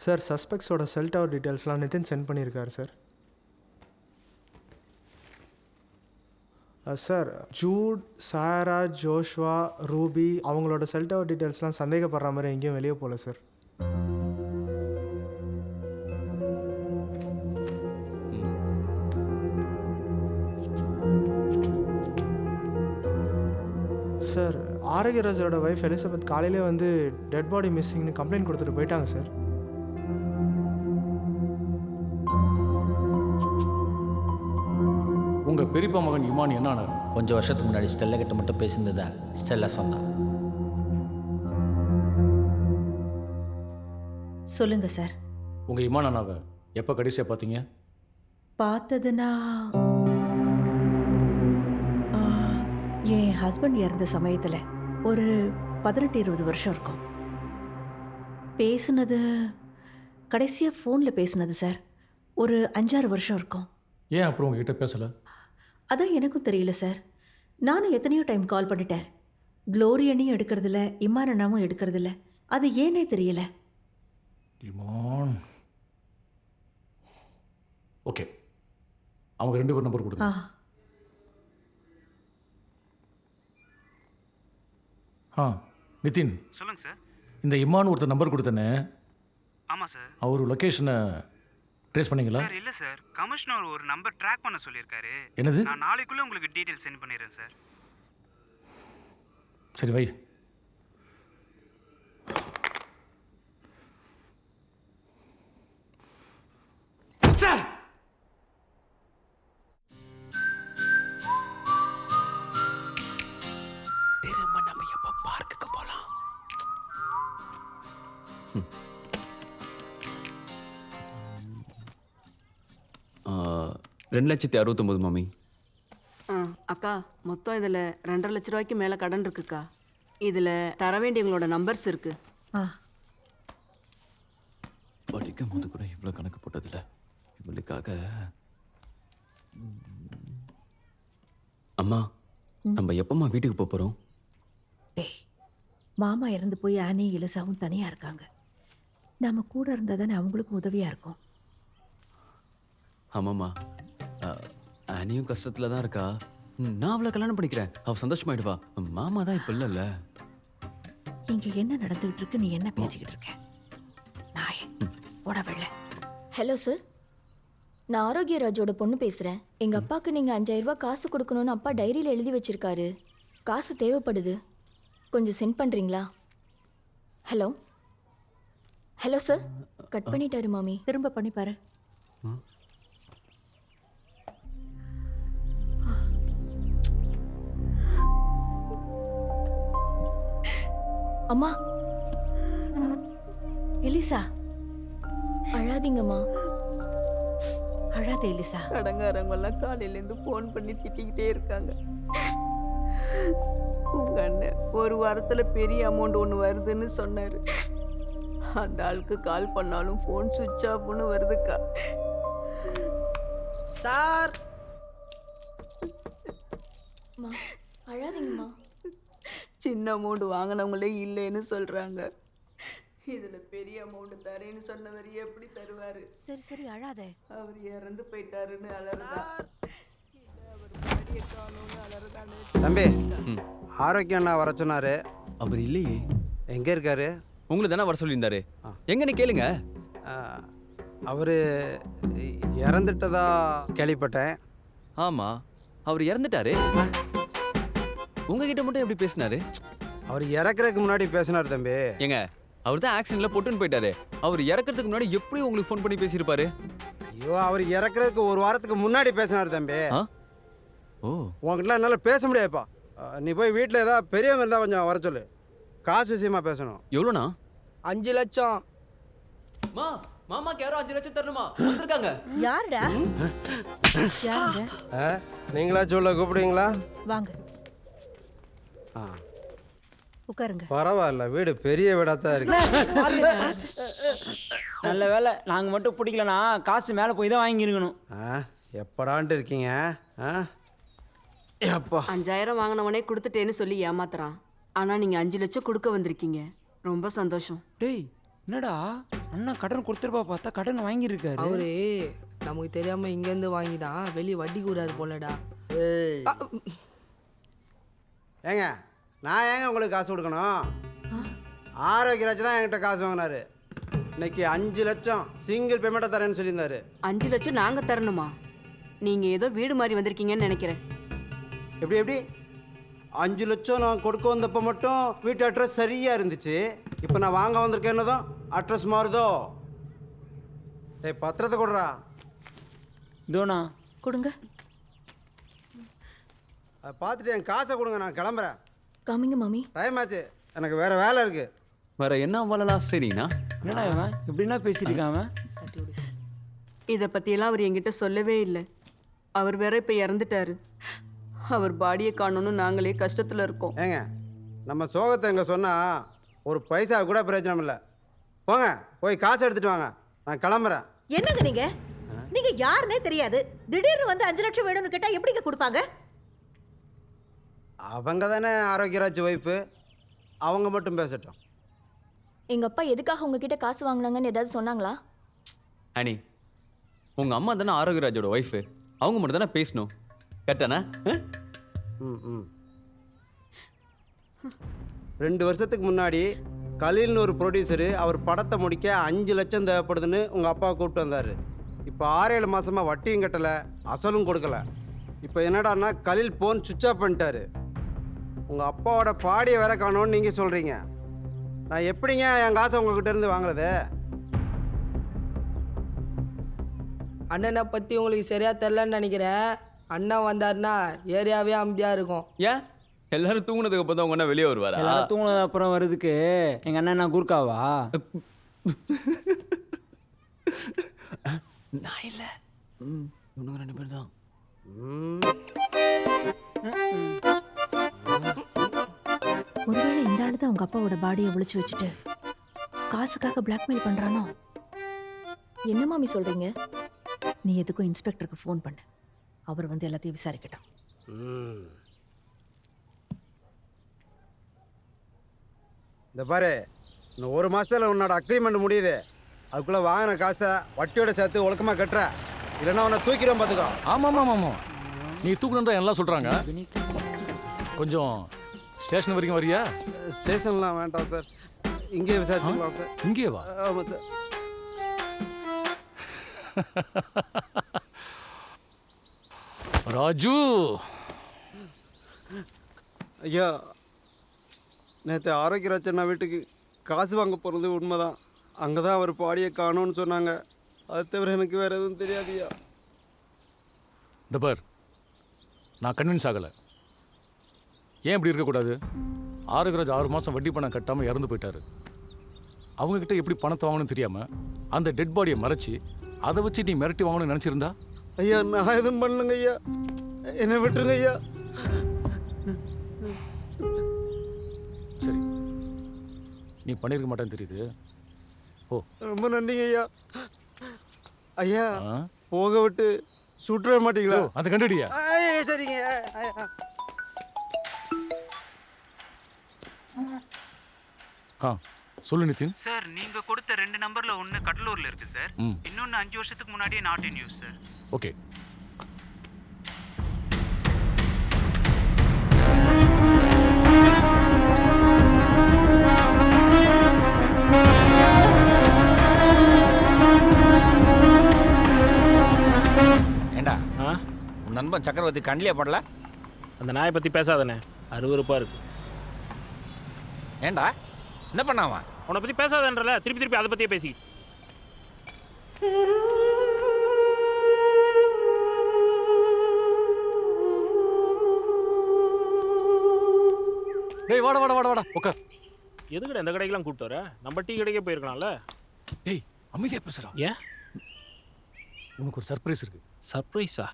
சார் சஸ்பெக்ட்ஸோட செல் டவர் டீட்டெயில்ஸ்லாம் நிதின் சென்ட் பண்ணியிருக்காரு சார். சார், ஜூட், சாரா, ஜோஷ்வா, ரூபி அவங்களோட செல் டவர் டீட்டெயில்ஸ்லாம் சந்தேகப்படுற மாதிரி எங்கேயும் வெளியே போகல சார். சார், ஆரோக்கியராஜோட ஒய்ஃப் எலிசபெத் காலையிலே வந்து டெட் பாடி மிஸ்ஸிங்னு கம்ப்ளைண்ட் கொடுத்துட்டு போயிட்டாங்க சார். உங்க பெரியப்பா மகன் இமான் என்ன ஆனார்? கொஞ்சம் வருஷத்துக்கு முன்னாடி ஸ்டெல்லா கிட்ட மட்டும் பேசியிருந்ததா ஸ்டெல்லா சொன்னான். சொல்லுங்க சார். உங்க இமான் அண்ணாவை எப்போ கடைசியாக பார்த்தீங்க? பார்த்ததுன்னா என் ஹஸ்பண்ட் இறந்த சமயத்தில் ஒரு 18-20 வருஷம் இருக்கும். பேசுனது கடைசியாக ஃபோனில் பேசுனது சார் ஒரு 5-6 வருஷம் இருக்கும். ஏன் அப்புறம் உங்ககிட்ட பேசலை? அதான் எனக்கும் தெரியல சார். நானும் எத்தனையோ டைம் கால் பண்ணிட்டேன். க்ளோரியனையும் எடுக்கிறதில்ல இமானனாவும் எடுக்கிறதில்ல. அது ஏனே தெரியல. இமான். ஓகே, அவங்க 2 பேர் நம்பர் கொடுங்க. நிதின். சொல்லுங்க சார். இந்த இமான் ஒருத்தர் நம்பர் கொடுத்தனே. ஆமாம் சார். அவர் லொக்கேஷனை ட்ரேஸ் பண்ணீங்களா? சார் இல்லை சார், கமிஷனர் ஒரு நம்பர் ட்ராக் பண்ண சொல்லியிருக்காரு. என்னது? நான் நாளைக்குள்ளே உங்களுக்கு டீட்டெயில் சென்ட் பண்ணிடுறேன் சார். சரி வை. திரும்ப நம்ம எப்போ பார்க்குக்கு போகலாம்? 2,69,000 மாமி. அக்கா, மொத்தம் இதில் 2.5 லட்ச ரூபாய்க்கு மேலே கடன் இருக்குக்கா. இதில் தர வேண்டியவங்களோட நம்பர்ஸ் இருக்கு. படிக்கும் போது கூட இவ்வளோ கணக்கு போட்டதில்ல. இவளுக்காக. அம்மா, நம்ம எப்பம்மா வீட்டுக்கு போக போகிறோம்? டேய், மாமா இறந்து போய் ஆனி இலசாவும் தனியாக இருக்காங்க. நம்ம கூட இருந்தால் தானே அவங்களுக்கும் உதவியாக இருக்கும். ஆமாம்மா, ஆனியும் கஷ்டத்தில் தான் இருக்கா. நான் அவளை கல்யாணம் பண்ணிக்கிறேன், அவள் சந்தோஷமாயிடுவா. மாமா தான் இப்போ இல்லைல்ல. இங்கே என்ன நடந்துகிட்டு இருக்கு, நீ என்ன பேசிக்கிட்டு இருக்க? நாயே போட வெள்ள. ஹலோ சார், நான் ஆரோக்கியராஜோட பொண்ணு பேசுகிறேன். எங்கள் அப்பாவுக்கு நீங்கள் 5,000 ரூபாய் காசு கொடுக்கணும்னு அப்பா டைரியில் எழுதி வச்சிருக்காரு. காசு தேவைப்படுது, கொஞ்சம் சென்ட் பண்ணுறீங்களா? ஹலோ ஹலோ சார், கட் பண்ணிட்டாரு மாமி. திரும்ப பண்ணி பாரு. அம்மா. எலிசா, அழாதீங்கம்மா. அழாத எலிசா. கடங்காரங்கெல்லாம் காலையிலேருந்து ஃபோன் பண்ணி திட்டிக்கிட்டே இருக்காங்க. உங்க அண்ணன் ஒரு வாரத்தில் பெரிய அமௌண்ட் ஒன்று வருதுன்னு சொன்னார். அந்த ஆளுக்கு கால் பண்ணாலும் ஃபோன் சுவிட்ச் ஆஃப்னு வருதுக்கா. சார். அழாதீங்கம்மா. சின்ன அமௌண்ட் வாங்கினவங்களே இல்லைன்னு சொல்கிறாங்க. இதில் பெரிய அமௌண்ட் தரேன்னு சொன்னவர் எப்படி தருவார்? சரி சரி அழாத. அவர் இறந்து போயிட்டாருன்னு அலறுதா. தம்பி, ஆரோக்கியம் அண்ணா வர சொன்னாரு. அவர் இல்லையே. எங்க இருக்காரு? உங்களை தானே வர சொல்லியிருந்தாரு. எங்கன்னு கேளுங்க. அவர் இறந்துட்டதா கேள்விப்பட்டேன். ஆமா, அவர் இறந்துட்டாரு. உங்ககிட்ட மட்டும் எப்படி பேசினாரு? அவர் இறக்குறதுக்கு முன்னாடி பேசினார் தம்பி. ஏங்க, அவர் தான் ஆக்சிடென்ட்ல போட்டுன்னு போயிட்டாரு. அவர் இறக்குறதுக்கு முன்னாடி எப்படி உங்களுக்கு ஃபோன் பண்ணி பேசியிருப்பாரு? ஐயோ, அவர் இறக்குறதுக்கு ஒரு வாரத்துக்கு முன்னாடி பேசினார் தம்பி. ஓ, உங்ககிட்ட என்னால் பேச முடியாதுப்பா. நீ போய் வீட்டில் ஏதாவது பெரியவங்க இருந்தால் கொஞ்சம் வர சொல்லு. காசு விஷயமா பேசணும். எவ்வளோண்ணா? 5 லட்சம். மாமாக்கு யாரோ 5 லட்சம் தரணுமா? வந்திருக்காங்க. யாருடா? நீங்களா சொல்ல கூப்பிடுவீங்களா? வாங்க உட்காருங்க. பரவாயில்ல, வீடு பெரிய வீடாக தான் இருக்கு. நல்ல வேலை, நாங்கள் மட்டும் பிடிக்கலனா காசு மேலே போய் தான் வாங்கியிருக்கணும். எப்படான்ட்டு இருக்கீங்க? எப்பா 5,000 வாங்கினவனே கொடுத்துட்டேன்னு சொல்லி ஏமாத்துறான். ஆனால் நீங்கள் 5 லட்சம் கொடுக்க வந்திருக்கீங்க. ரொம்ப சந்தோஷம். டேய், என்னடா அண்ணா கடன் கொடுத்துருப்பா, பார்த்தா கடன் வாங்கியிருக்காரு. அவரு நமக்கு தெரியாம இங்கேருந்து வாங்கி தான் வெளியே வட்டி கூறாரு போலடா. ஏங்க, நான் ஏங்க உங்களுக்கு காசு கொடுக்கணும்? ஆரோக்கியராஜ் தான் என்கிட்ட காசு வாங்கினாரு. இன்னைக்கு 5 லட்சம் சிங்கிள் பேமெண்ட்டாக தரேன்னு சொல்லியிருந்தாரு. 5 லட்சம் நாங்கள் தரணுமா? நீங்கள் ஏதோ வீடு மாதிரி வந்திருக்கீங்கன்னு நினைக்கிறேன். எப்படி 5 லட்சம் நான் கொடுக்க வந்தப்போ மட்டும் வீட்டு அட்ரஸ் சரியாக இருந்துச்சு. இப்போ நான் வாங்க வந்திருக்கேன்னதும் அட்ரஸ் மாறுதோ? ஏய், பத்திரத்தை கொடுறா. தோனா கொடுங்க. அதை பார்த்துட்டு என் காசை கொடுங்க, நான் கிளம்புறேன். காமிங்க மாமி. டைம் ஆச்சு, எனக்கு வேற வேலை இருக்கு. வேற என்ன வரலாம்? சரிண்ணா. என்னடா இவன் எப்படின்னா பேசியிருக்கான்? இதை பற்றியெல்லாம் அவர் என்கிட்ட சொல்லவே இல்லை. அவர் வேற இப்போ இறந்துட்டாரு. அவர் பாடியை காணணும்னு நாங்களே கஷ்டத்தில் இருக்கோம். ஏங்க, நம்ம சோகத்தை எங்கே சொன்னால் ஒரு பைசா கூட பிரயோஜனம் இல்லை. போங்க, போய் காசு எடுத்துட்டு வாங்க, நான் கிளம்புறேன். என்னங்க நீங்க யாருன்னே தெரியாது, திடீர்னு வந்து 5 லட்சம் வேணும்னு கேட்டால் எப்படிங்க கொடுப்பாங்க? அவங்க தானே ஆரோக்கியராஜ் ஒய்ஃபு, அவங்க மட்டும் பேசட்டும். எங்கள் அப்பா எதுக்காக உங்ககிட்ட காசு வாங்கினாங்கன்னு ஏதாவது சொன்னாங்களா? அனி, உங்கள் அம்மா தானே ஆரோக்கியராஜோட ஒய்ஃபு, அவங்க மட்டும் தானே பேசணும். கரெக்டாண்ணா? ம் 2 வருஷத்துக்கு முன்னாடி கலீல்னு ஒரு ப்ரொடியூசரு அவர் படத்தை முடிக்க 5 லட்சம் தேவைப்படுதுன்னு உங்கள் அப்பாவை கூப்பிட்டு வந்தார். இப்போ 6-7 மாதமாக வட்டியும் கட்டலை, அசலும் கொடுக்கல. இப்போ என்னடான்னா கலீல் ஃபோன் சுவிட்ச் ஆஃப் பண்ணிட்டாரு. உங்கள் அப்பாவோட பாடியை வேற காணோன்னு நீங்கள் சொல்கிறீங்க. நான் எப்படிங்க என் காசை உங்ககிட்ட இருந்து வாங்குறது? அண்ணனை பற்றி உங்களுக்கு சரியாக தெரிலன்னு நினைக்கிறேன். அண்ணன் வந்தாருன்னா ஏரியாவே அமைதியாக இருக்கும். ஏன் எல்லாரும் தூங்குனதுக்கு அப்புறம் தான் உங்க அண்ணா வெளியே வருவாரா? எல்லாம் தூங்கினது அப்புறம் வர்றதுக்கு எங்கள் அண்ணன் நான் குறுக்காவா? நான் இல்லை, இவனுங்க 2 பேர் தான். ஒருவேளை இந்த ஆளு தான் உங்க அப்பாவோட பாடியை ஒளிச்சு வச்சுட்டு காசுக்காக பிளாக்மெயில் பண்றானோ? என்ன மாமி சொல்கிறீங்க? நீ எதுக்கும் இன்ஸ்பெக்டருக்கு ஃபோன் பண்ணு, அவர் வந்து எல்லாத்தையும் விசாரிக்கட்டும். இந்த பாரு, இன்னும் 1 மாதத்தில் உன்னோட அக்ரிமெண்ட் முடியுது. அதுக்குள்ளே வாங்கின காசை வட்டியோட சேர்த்து ஒழுக்கமாக கட்டுற, இல்லைன்னா உன்னை தூக்கிடும் பார்த்துக்கோ. ஆமாம், நீ தூக்கணும் தான் எல்லாம் சொல்கிறாங்க. கொஞ்சம் ஸ்டேஷன் வரைக்கும் வரியா? ஸ்டேஷன்லாம் வேண்டாம் சார், இங்கே விசாரிச்சுக்கலாம் சார். இங்கே வா. ஆமாம் சார். ராஜு ஐயா, நேற்று ஆரோக்கியராஜ் அண்ணா வீட்டுக்கு காசு வாங்க போகிறது உண்மைதான். அங்கே தான் அவர் பாடியை காணோன்னு சொன்னாங்க. அது தவிர எனக்கு வேறு எதுவும் தெரியாதுயா. இந்த பார், நான் கன்வின்ஸ் ஆகலை. ஏன் இப்படி இருக்கக்கூடாது? ஆரோக்கியராஜ் 6 மாதம் வட்டி பணம் கட்டாமல் இறந்து போயிட்டாரு. அவங்கக்கிட்ட எப்படி பணத்தை வாங்கணும்னு தெரியாமல் அந்த டெட் பாடியை மறைச்சி அதை வச்சு நீ மிரட்டி வாங்கணும்னு நினச்சிருந்தா? ஐயா, நான் எதுவும் பண்ணலங்க ஐயா, என்னை விட்டுருங்க ஐயா. சரி, நீ பண்ணியிருக்க மாட்டேன்னு தெரியுது. ஓ, ரொம்ப நன்றிங்க ஐயா. ஐயா, போக விட்டு சுட்டுற மாட்டீங்களா? அதை கண்டுடியா? சரிங்க. சொல்லு நிதின். சார், நீங்க கொடுத்த 2 நம்பர்ல ஒன்று கடலூர்ல இருக்கு சார். இன்னொன்று 5 வருஷத்துக்கு முன்னாடியே not in use sir. Okay. ஏண்டா, உன் நண்பன் சக்கரவர்த்தி கண்ணிலே படல? அந்த நாயை பற்றி பேசாதானே, அருவருப்பாக இருக்கு. ஏண்டா, என்ன பண்ணாவா? உன்னை பற்றி பேசாதன்றல, திருப்பி அதை பற்றியே பேசி. டேய், வாடா உட்கார். எதுக்கடா இந்த கடைக்கெல்லாம் கூப்பிட்டு வர? நம்ம டீ கடைக்கே போயிருக்கலாம்ல. டேய், அமைதியா பேசுறா. ஏன்? உனக்கு ஒரு சர்ப்ரைஸ் இருக்கு. சர்ப்ரைஸா?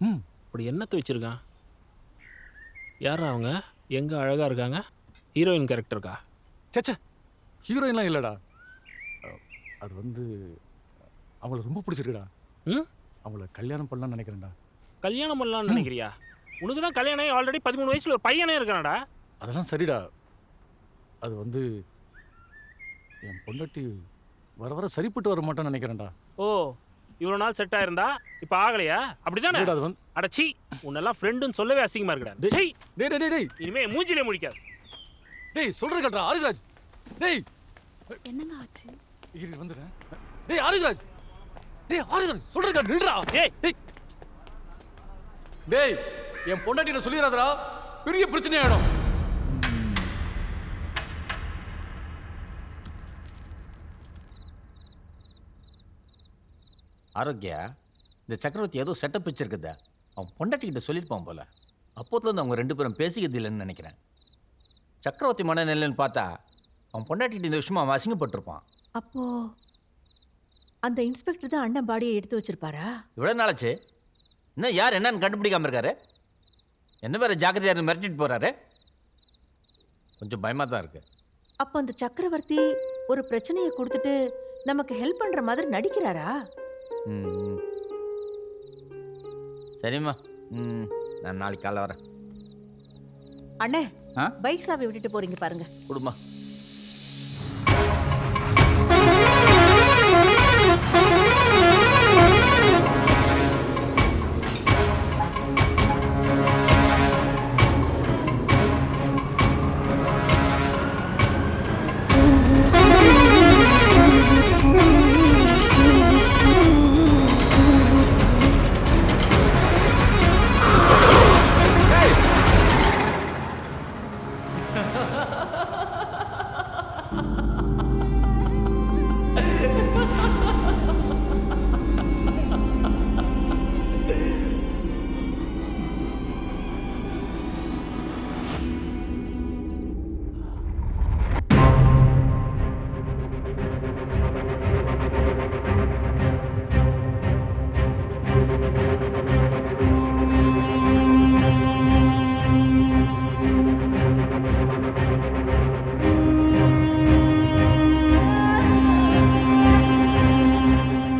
அப்படி என்னத்தை வச்சிருக்கான்? யாரா அவங்க? எங்க அழகா இருக்காங்க? ஹீரோயின் கேரக்டருக்கா? சேச்சா, ஹீரோயின்லாம் இல்லைடா. அது வந்து அவங்கள ரொம்ப பிடிச்சிருக்குடா. அவங்கள கல்யாணம் பண்ணலாம்னு நினைக்கிறேன்டா. கல்யாணம் பண்ணலாம்னு நினைக்கிறியா? உனக்கு தான் கல்யாணம் ஆல்ரெடி 13 வயசுல ஒரு பையனே இருக்கானடா. அதெல்லாம் சரிடா. அது வந்து என் பொண்டாட்டி வர வர சரிப்பட்டு வர மாட்டேன்னு நினைக்கிறேன்டா. ஓ, இவ்வளோ நாள் செட் ஆயிருந்தா இப்போ ஆகலையா? அப்படிதானே? அது வந்து அடச்சி, உன்னெல்லாம் ஃப்ரெண்டுன்னு சொல்லவே அசிங்கமா இருக்குடா. டேய் டேய் டேய் டேய், இனிமே மூஞ்சிலே முடிக்காது. டேய், சொல்ற கேட்டா ஆரிராஜ். டேய், என்னங்க ஆச்சு? இரு வந்துறேன். டேய் ஆரிராஜ், டேய் ஆரிராஜ், சொல்ற கேட்டா நில்றா. டேய் டேய் டேய், என் பொண்டாட்டிட்ட சொல்லிராதடா, பெரிய பிரச்சனை ஆயிடும். ஆரோக்கியா, இந்த சக்கரவர்த்தி ஏதோ செட்டப் வச்சிருக்குதா? அவன் பொண்டாட்டிக்கிட்ட சொல்லியிருப்பான் போல. அப்போதுலேருந்து அவங்க 2 பேரும் பேசிக்கிறது இல்லைன்னு நினைக்கிறேன். சக்கரவர்த்தி மனநிலைன்னு பார்த்தா அவன் பொண்டாட்டிக்கிட்ட இந்த விஷயமா அவன் அசிங்கப்பட்டிருப்பான். அப்போ அந்த இன்ஸ்பெக்டர் தான் அண்ணன் பாடியை எடுத்து வச்சிருப்பாரா? இவ்வளோ நாளாச்சு, இன்னும் யார் என்னன்னு கண்டுபிடிக்காம இருக்காரு? என்ன வேற ஜாக்கிரதையாக மிரட்டிட்டு போறாரு? கொஞ்சம் பயமாக தான் இருக்கு. அப்போ அந்த சக்கரவர்த்தி ஒரு பிரச்சனையை கொடுத்துட்டு நமக்கு ஹெல்ப் பண்ற மாதிரி நடிக்கிறாரா? சரிம்மா, நான் நாளைக்கு காலைல வரேன். அண்ணே பைக் சாவி விட்டுட்டு போறீங்க பாருங்க. குடுமா.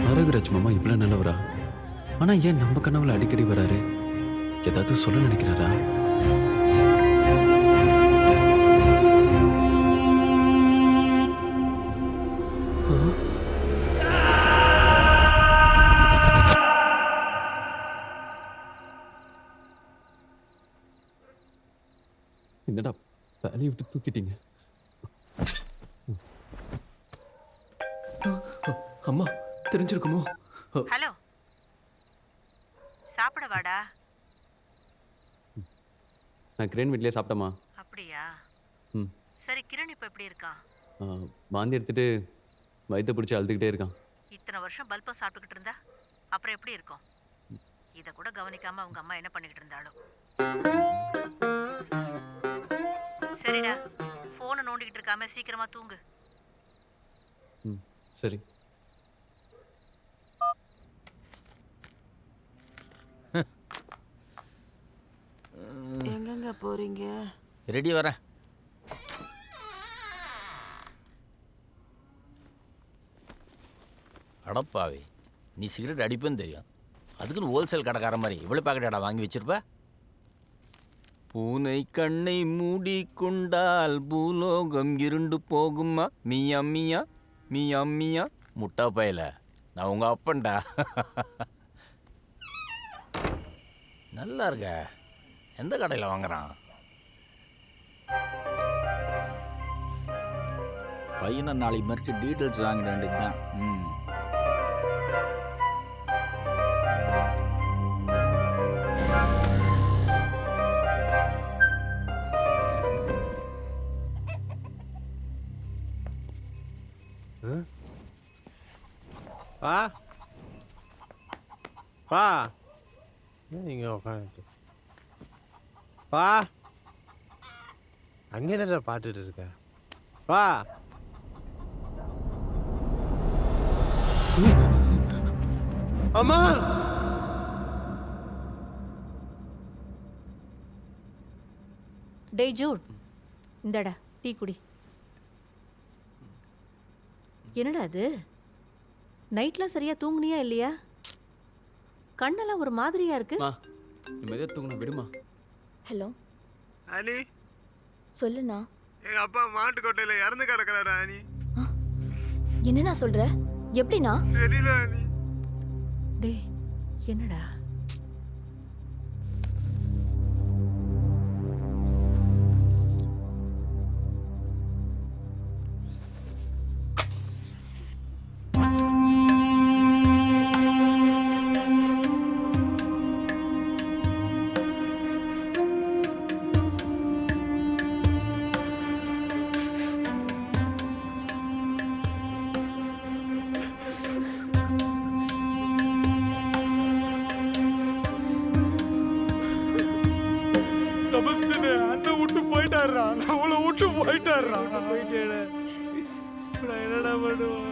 ஆரோக்கியராஜ் மாமா இவ்வளோ நல்லவரா? ஆனால் ஏன் நம்ம கனவுல அடிக்கடி வராரு? ஏதாவது சொல்ல நினைக்கிறாரா? என்னடா வேலையை விட்டு தூக்கிட்டீங்க? அம்மா தெரிஞ்சிருக்குமோ? ஹலோ, சாப்பிட வாடா. நான் கிரண் வீட்லயே சாப்பிட்டேம்மா. அப்படியா? ம். சரி, கிரண் இப்போ எப்படி இருக்கான்? வாந்தி எடுத்துட்டு வயிற்ற பிடிச்சி அழுதுகிட்டே இருக்கான். இத்தனை வருஷம் பல்பம் சாப்பிட்டுக்கிட்டு இருந்தா அப்புறம் எப்படி இருக்கும்? இதை கூட கவனிக்காம அவங்க அம்மா என்ன பண்ணிக்கிட்டு இருந்தாலும். சரிடா, போனை நோண்டிக்கிட்டு இருக்காம சீக்கிரமா தூங்கு. ம் சரி. எங்கெங்க போறீங்க? ரெடி வரேன். அடப்பாவே, நீ சிகரெட் அடிப்பேன்னு தெரியும், அதுக்குன்னு ஹோல்சேல் கடைக்கார மாதிரி இவ்வளோ பாக்கெட்டாடா வாங்கி வச்சிருப்ப? பூனை கண்ணை மூடிக்கொண்டால் பூலோகம் இருண்டு போகுமா மியா மியா மியா மியா. முட்டா பயல, நான் உங்க அப்பன்டா. நல்லா இருக்க. எந்த கடையில் வாங்குறான்? பையனை நாளைக்கு மறிச்சு டீட்டெயில்ஸ் வாங்கிட வேண்டியதுதான். ம். பா பா இங்கே உட்காந்துட்டு பா அங்கே என்ன பாட்டுட்டு இருக்க? பா அம்மா டேய் ஜூட், இந்தடா டீ குடி. என்னடா அது, நைட்லாம் சரியா தூங்குனியா இல்லையா? கண்ணெல்லாம் ஒரு மாதிரியா இருக்கு. நிம்மதியாக தூங்கணும், விடுமா. ஹலோ அனி, சொல்லுண்ணா. எங்க அப்பா மாட்டுக்கோட்டையில இறந்து கிடக்குறாரு அனி. என்னண்ணா சொல்ற? எப்படிண்ணா? தெரியல அனி. டேய் என்னடா? அண்ணன் விட்டு போயிட்டாரா, அவளை விட்டு போயிட்டாரா. போயிட்டேன், நான் என்னடா பண்ணுவேன்?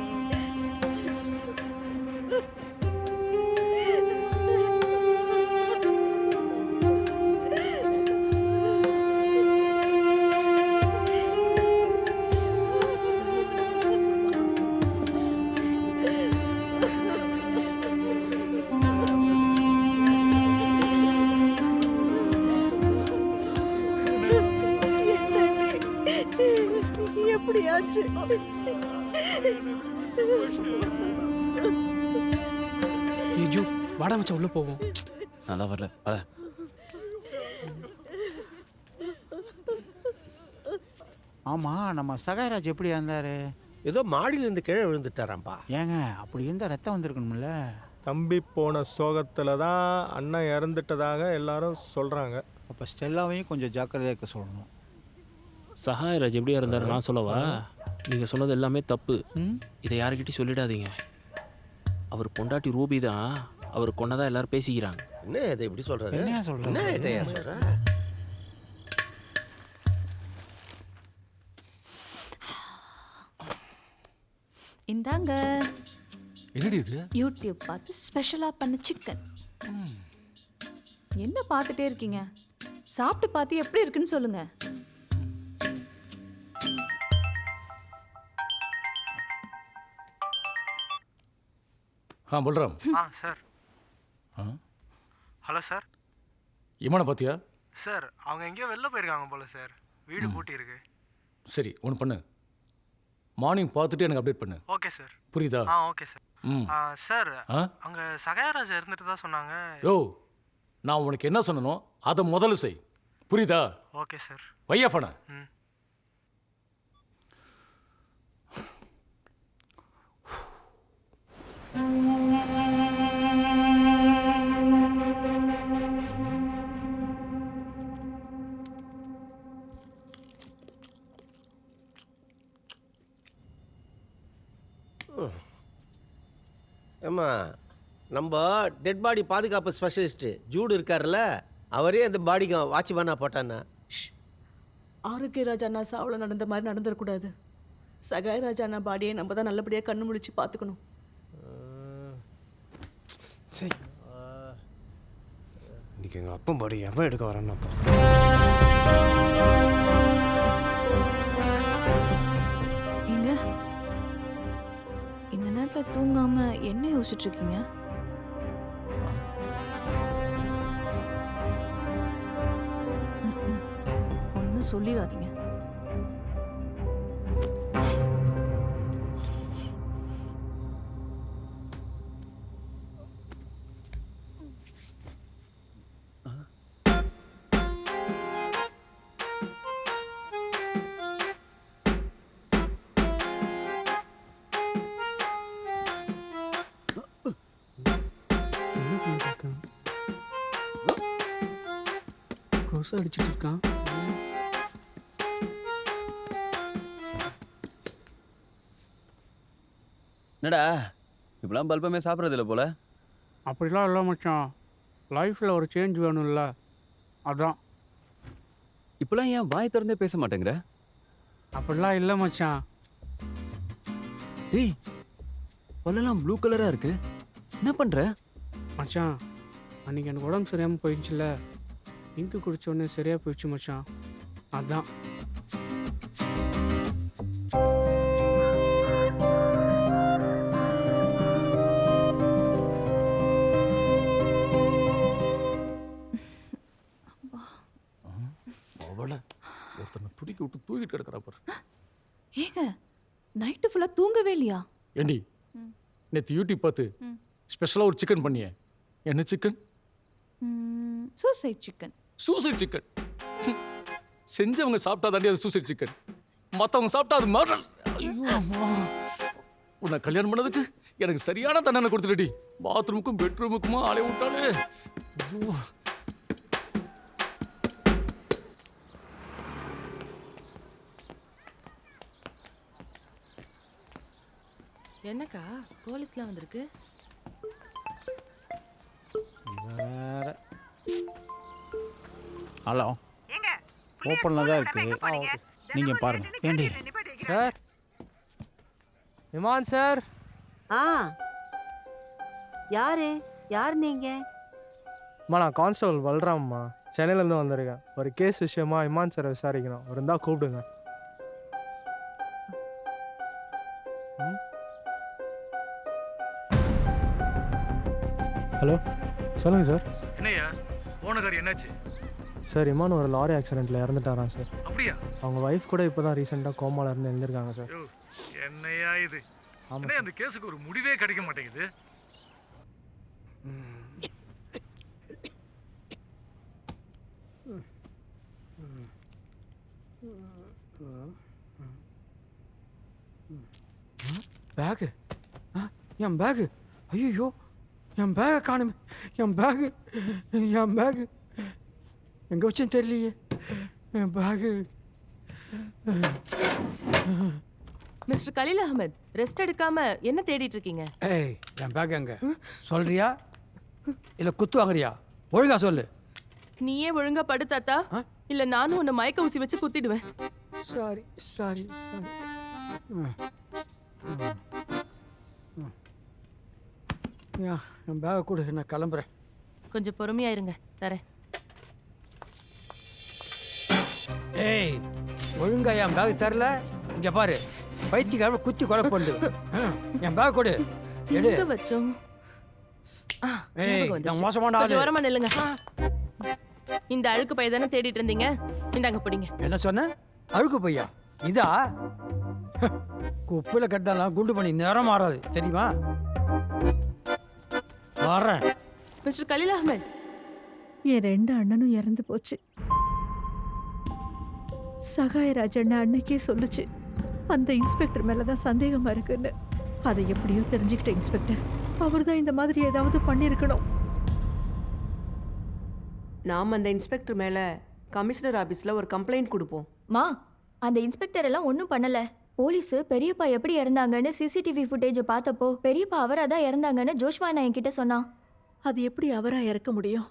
போச்சு. ஏஜு வாடா மச்சான் உள்ள போவோம். நல்லா வரல வர. ஆமா நம்ம சகாயராஜ் எப்படி இருந்தாரு? ஏதோ மாடியிலேருந்து கீழே விழுந்துட்டாராம்பா. ஏங்க அப்படி இருந்தால் ரத்தம் வந்திருக்கணும்ல. தம்பி போன சோகத்தில் தான் அண்ணன் இறந்துட்டதாக எல்லாரும் சொல்கிறாங்க. அப்போ ஸ்டெல்லாவையும் கொஞ்சம் ஜாக்கிரதையாக இருக்க சொல்லணும். சகாயராஜ் எப்படியா இருந்தார் நான் சொல்லவா? நீங்கள் சொன்னது எல்லாமே தப்பு. இதை யாருக்கிட்டையும் சொல்லிடாதீங்க. அவர் பொண்டாட்டி ரூபி தான் அவர் கொண்டதாக எல்லாரும் பேசிக்கிறாங்க. என்ன இதை இப்படி சொல்கிறாரு? என்னையா சொல்ற? என்ன இதையா சொல்கிற? இந்தாங்க. என்னடி இது? யூடியூப் பார்த்து ஸ்பெஷலாக பண்ண சிக்கன். என்ன பார்த்துட்டே இருக்கீங்க? சாப்பிட்டு பார்த்து எப்படி இருக்குன்னு சொல்லுங்க. பல்ராம். சார். ஆ ஹலோ சார். இமானை பார்த்தியா? சார் அவங்க எங்கேயோ வெளில போயிருக்காங்க போல சார். வீடு பூட்டி இருக்கு. சரி ஒன்று பண்ணு, மார்னிங் பார்த்துட்டு எனக்கு அப்டேட் பண்ணு. Okay sir. புரியுதா? Okay sir. சார் அங்கே சகாயராஜ் இருந்துட்டு தான் சொன்னாங்க. யோ நான் உனக்கு என்ன சொன்னனோ அதை முதல்ல செய். புரியுதா? Okay sir. வையா ஃபோனை. ஏம்மா நம்ம டெட் பாடி பாதுகாப்பு ஸ்பெஷலிஸ்ட்டு ஜூடு இருக்கார்ல, அவரே அந்த பாடிக்கு வாட்ச்மேனா போட்டான்னா. ஆரோக்கியராஜ் அண்ணா சாவில் நடந்த மாதிரி நடந்துடக்கூடாது. சகாயராஜ் அண்ணா பாடியை நம்ம தான் நல்லபடியாக கண்ணு முடிச்சு பார்த்துக்கணும். சரி இன்னைக்கு எங்கள் அப்பா பாடி எவன் எடுக்க வரேன்னாப்பா. ஏங்க இந்த நேரத்தில் தூங்காம என்ன யோசிச்சுட்டு இருக்கீங்க? ஒன்றும் சொல்லிடாதீங்க. கொசு அடிச்சிட்டு இருக்கான். என்னடா இப்பெல்லாம் பல்பமே சாப்பிட்றதில்ல போல. அப்படிலாம் இல்லை மச்சான், லைஃப்பில் ஒரு சேஞ்ச் வேணும்ல, அதான். இப்பெல்லாம் ஏன் வாய் திறந்தே பேச மாட்டேங்கிற? அப்படிலாம் இல்லை மச்சான். ஏய் பல்லெல்லாம் ப்ளூ கலராக இருக்கு, என்ன பண்ணுற? மச்சான் அன்றைக்கி எனக்கு உடம்பு சரியாமல் போயிடுச்சுல, இங்கு குடிச்ச உடனே சரியாக போயிடுச்சு மச்சான், அதான். ஒருத்தனை துடிக்க விட்டு தூக்கிட்டு கிடக்குறா பாரு. ஏங்க நைட்டு ஃபுல்லாக தூங்கவே இல்லையா? ஏண்டி நேற்று யூடியூப் பார்த்து ஸ்பெஷலாக ஒரு சிக்கன் பண்ணியே, என்ன chicken? Suicide chicken. Suicide chicken செஞ்சவங்க சாப்பிட்டா தாண்டி அது சூசைட் சிக்கன், மற்றவங்க சாப்பிட்டா அது மர்டர். ஐயோ அம்மா, உன்னை கல்யாணம் பண்ணதுக்கு எனக்கு சரியான தண்டனை கொடுத்துட்டடி. பாத்ரூமுக்கும் பெட்ரூமுக்குமா ஆளே விட்டாலே. ஐயோ என்னக்கா போலீஸ்லாம் வந்திருக்கு? வேற ஹலோ ஓப்பனில் தான் இருக்கு, நீங்கள் பாருங்க. ஏண்டி சார், இமான் சார். யார் நீங்க? அம்மா நான் கான்ஸ்டபிள் பல்ராம்மா, சென்னையிலேருந்து வந்திருக்கேன். ஒரு கேஸ் விஷயமா இமான் சாரை விசாரிக்கணும், ஒரு இருந்தால் கூப்பிடுங்க. ஹலோ சொல்லுங்கள் சார். என்னையா ஓனகார் என்னாச்சு? சார் இமான் ஒரு லாரி ஆக்சிடெண்ட்டில் இறந்துட்டாராம் சார். அப்படியா? அவங்க ஒய்ஃப் கூட இப்போ தான் ரீசெண்டாக கோமாவில் இருந்து எழுந்திருக்காங்க சார். என்னையா இது? ஆமாம், அந்த கேஸுக்கு ஒரு முடிவே கிடைக்க மாட்டேங்குது. பேகு என் பேகு, ஐயோ என் பேகை காணுமே, என் பேகு எங்கே வச்சுன்னு தெரியலையே என் bag. Mister Khalil Ahmed, rest எடுக்காம என்ன தேடிட்டு இருக்கீங்க? ஏய், என் பேக் எங்க சொல்றியா இல்லை குத்து வாங்குறியா? ஒழுங்கா சொல்லு. நீயே ஒழுங்கா படு தாத்தா, இல்ல நானும் உன்னை மயக்க ஊசி வச்சு குத்திடுவேன். Sorry sorry sorry. என் பேகை கொடு, நான் கிளம்புறேன். கொஞ்சம் பொறுமையா இருங்க, தரேன். ஏய், ஒழுங்கா என் பேக் தரல, இங்க பாரு பைத்தியக்காரன் குத்தி கொலை பண்ணு. என் பேக் கொடு. எடு. எங்க வச்சோம்? ஏய், நான் மோசமான ஆளு. கொஞ்சம் ஓரமா நில்லுங்க. இந்த அழுக்கு பைய தானே தேடிட்டு இருந்தீங்க, இந்தாங்க பிடிங்க. என்ன சொன்ன? அழுக்கு பையா? இதா? குப்பையில கட்டாலாம் குண்டு பண்ணி நேரம் மாறாது தெரியுமா? வரேன். மிஸ்டர் கலீல் அகமது, என் 2 அண்ணனும் இறந்து போச்சு. சகாயராஜ் அண்ணன் அன்னைக்கே சொல்லுச்சு அந்த இன்ஸ்பெக்டர் மேலதான் சந்தேகமா இருக்குன்னு. அதை எப்படியோ தெரிஞ்சுக்கிட்ட இன்ஸ்பெக்டர் அவர் தான் இந்த மாதிரி ஏதாவது பண்ணியிருக்கணும். நாம் அந்த இன்ஸ்பெக்டர் மேல கமிஷனர் ஆபீஸ்ல ஒரு கம்ப்ளைண்ட் கொடுப்போம். மா, அந்த இன்ஸ்பெக்டர் எல்லாம் ஒன்றும் பண்ணல. போலீஸ் பெரியப்பா எப்படி இறந்தாங்கன்னு சிசிடிவி ஃபுட்டேஜை பார்த்தப்போ பெரியப்பா அவராக தான் இறந்தாங்கன்னு ஜோஷ்வா நான் என்கிட்ட சொன்னான். அது எப்படி அவரா இறக்க முடியும்?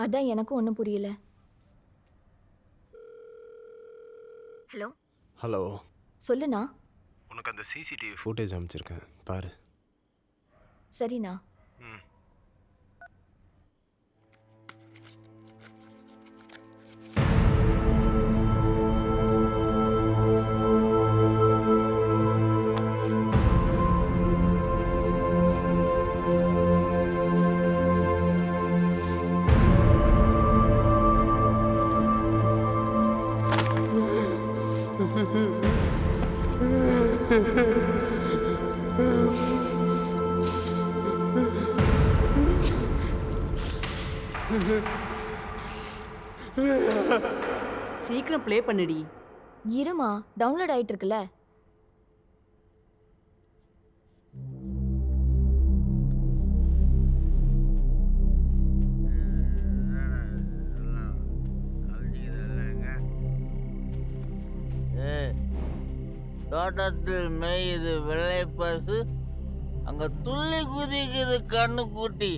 அதான் எனக்கும் ஒன்றும் புரியல. ஹலோ ஹலோ, சொல்லுண்ணா. உனக்கு அந்த சிசிடிவி ஃபுட்டேஜ் அமைச்சிருக்கேன் பாரு. சரிண்ணா. சீக்கிரம் ப்ளே பண்ணுடி. இருமா, டவுன்லோட் ஆயிட்டு இருக்குல்ல. தோட்டத்தில் மேயுது வெள்ளை பசு, அங்க துள்ளி குதிக்குது கண்ணு கூட்டி.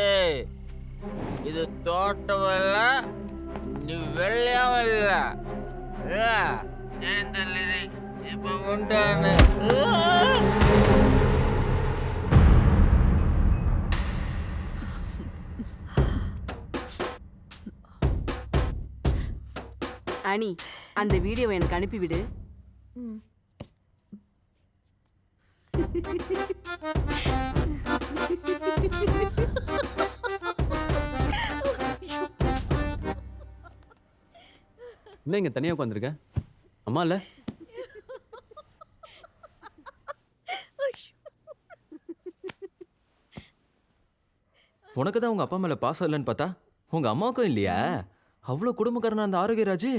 ஏய், இது தோட்டம் இல்ல, நீ வெள்ளையாவும் இல்ல. இப்ப உண்டான அனி, அந்த வீடியோவை எனக்கு அனுப்பிவிடு. என்ன இங்க தனியா உட்காந்துருக்க? அம்மா இல்ல? உனக்கு தான் உங்க அப்பா மேல பாசம் இல்லைன்னு பார்த்தா உங்க அம்மாவுக்கும் இல்லையா? அவ்வளோ குடும்பக்காரனா அந்த ஆரோக்கியராஜ்?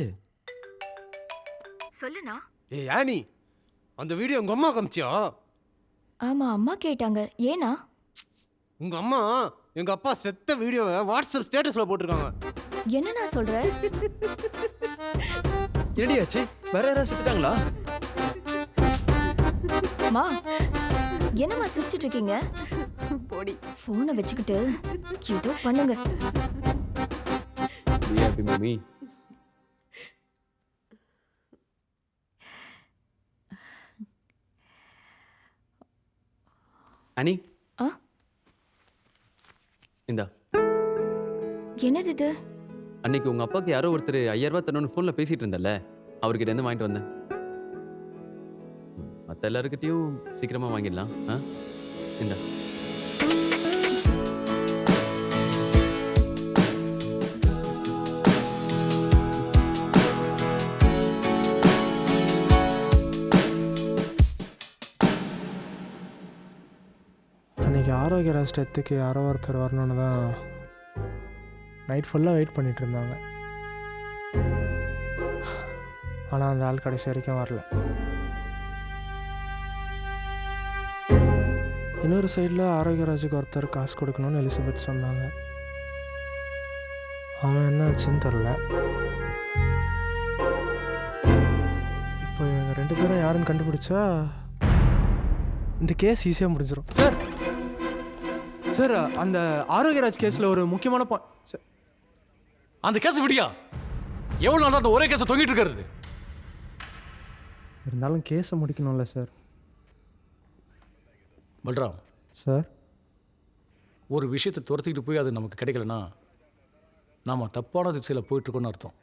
சொல்லுண்ணா. ஏய் ஆனி, அந்த வீடியோ உங்க அம்மா காமிச்சியா? ஆமா, அம்மா கேட்டாங்க. ஏனா? உங்க அம்மா எங்க அப்பா செத்த வீடியோவை வாட்ஸ்அப் ஸ்டேட்டஸ்ல போட்டிருக்காங்க. என்ன நான் சொல்றேன்? என்னடியாச்சு? வேற யாராவது சுட்டுட்டாங்களா? மா, என்னம்மா சிரிச்சிட்டு இருக்கீங்க? போடி. போனை வச்சுக்கிட்டு ஏதோ பண்ணுங்க. Happy mummy. அனி, இந்தா. என்னது இது? அன்னைக்கு உங்க அப்பாக்கு யாரோ ஒருத்தர் 5000 ரூபாய் தரணும்னு ஃபோன்ல பேசிட்டு இருந்தல, அவர்கிட்ட இருந்து வாங்கிட்டு வந்தேன். மற்ற எல்லாருக்கிட்டையும் சீக்கிரமா வாங்கிடலாம். இந்தா. ஆரோக்கியராஜ் டெத்துக்கு யாரோ ஒருத்தர் வரணுன்னு தான் நைட் ஃபுல்லாக வெயிட் பண்ணிகிட்டு இருந்தாங்க. ஆனால் அந்த ஆள் கடைசி வரைக்கும் வரல. இன்னொரு சைடில் ஆரோக்கியராஜுக்கு ஒருத்தர் காசு கொடுக்கணும்னு எலிசபெத் சொன்னாங்க. அவன் என்ன ஆச்சுன்னு தெரில. இப்போ இவங்க 2 பேரும் யாருன்னு கண்டுபிடிச்சா இந்த கேஸ் ஈஸியாக முடிஞ்சிடும். சார் சார் அந்த ஆரோக்கியராஜ் கேஸில் ஒரு முக்கியமான சார், அந்த கேஸ் விடியா? எவ்வளோ நாள் அந்த ஒரே கேஸை தொங்கிட்டு இருக்கிறது? இருந்தாலும் கேஸை முடிக்கணும்ல சார். பல்ராம் சார், ஒரு விஷயத்தை துரத்திக்கிட்டு போய் அது நமக்கு கிடைக்கலன்னா நாம் தப்பான திசையில் போயிட்டுருக்கோன்னு அர்த்தம்.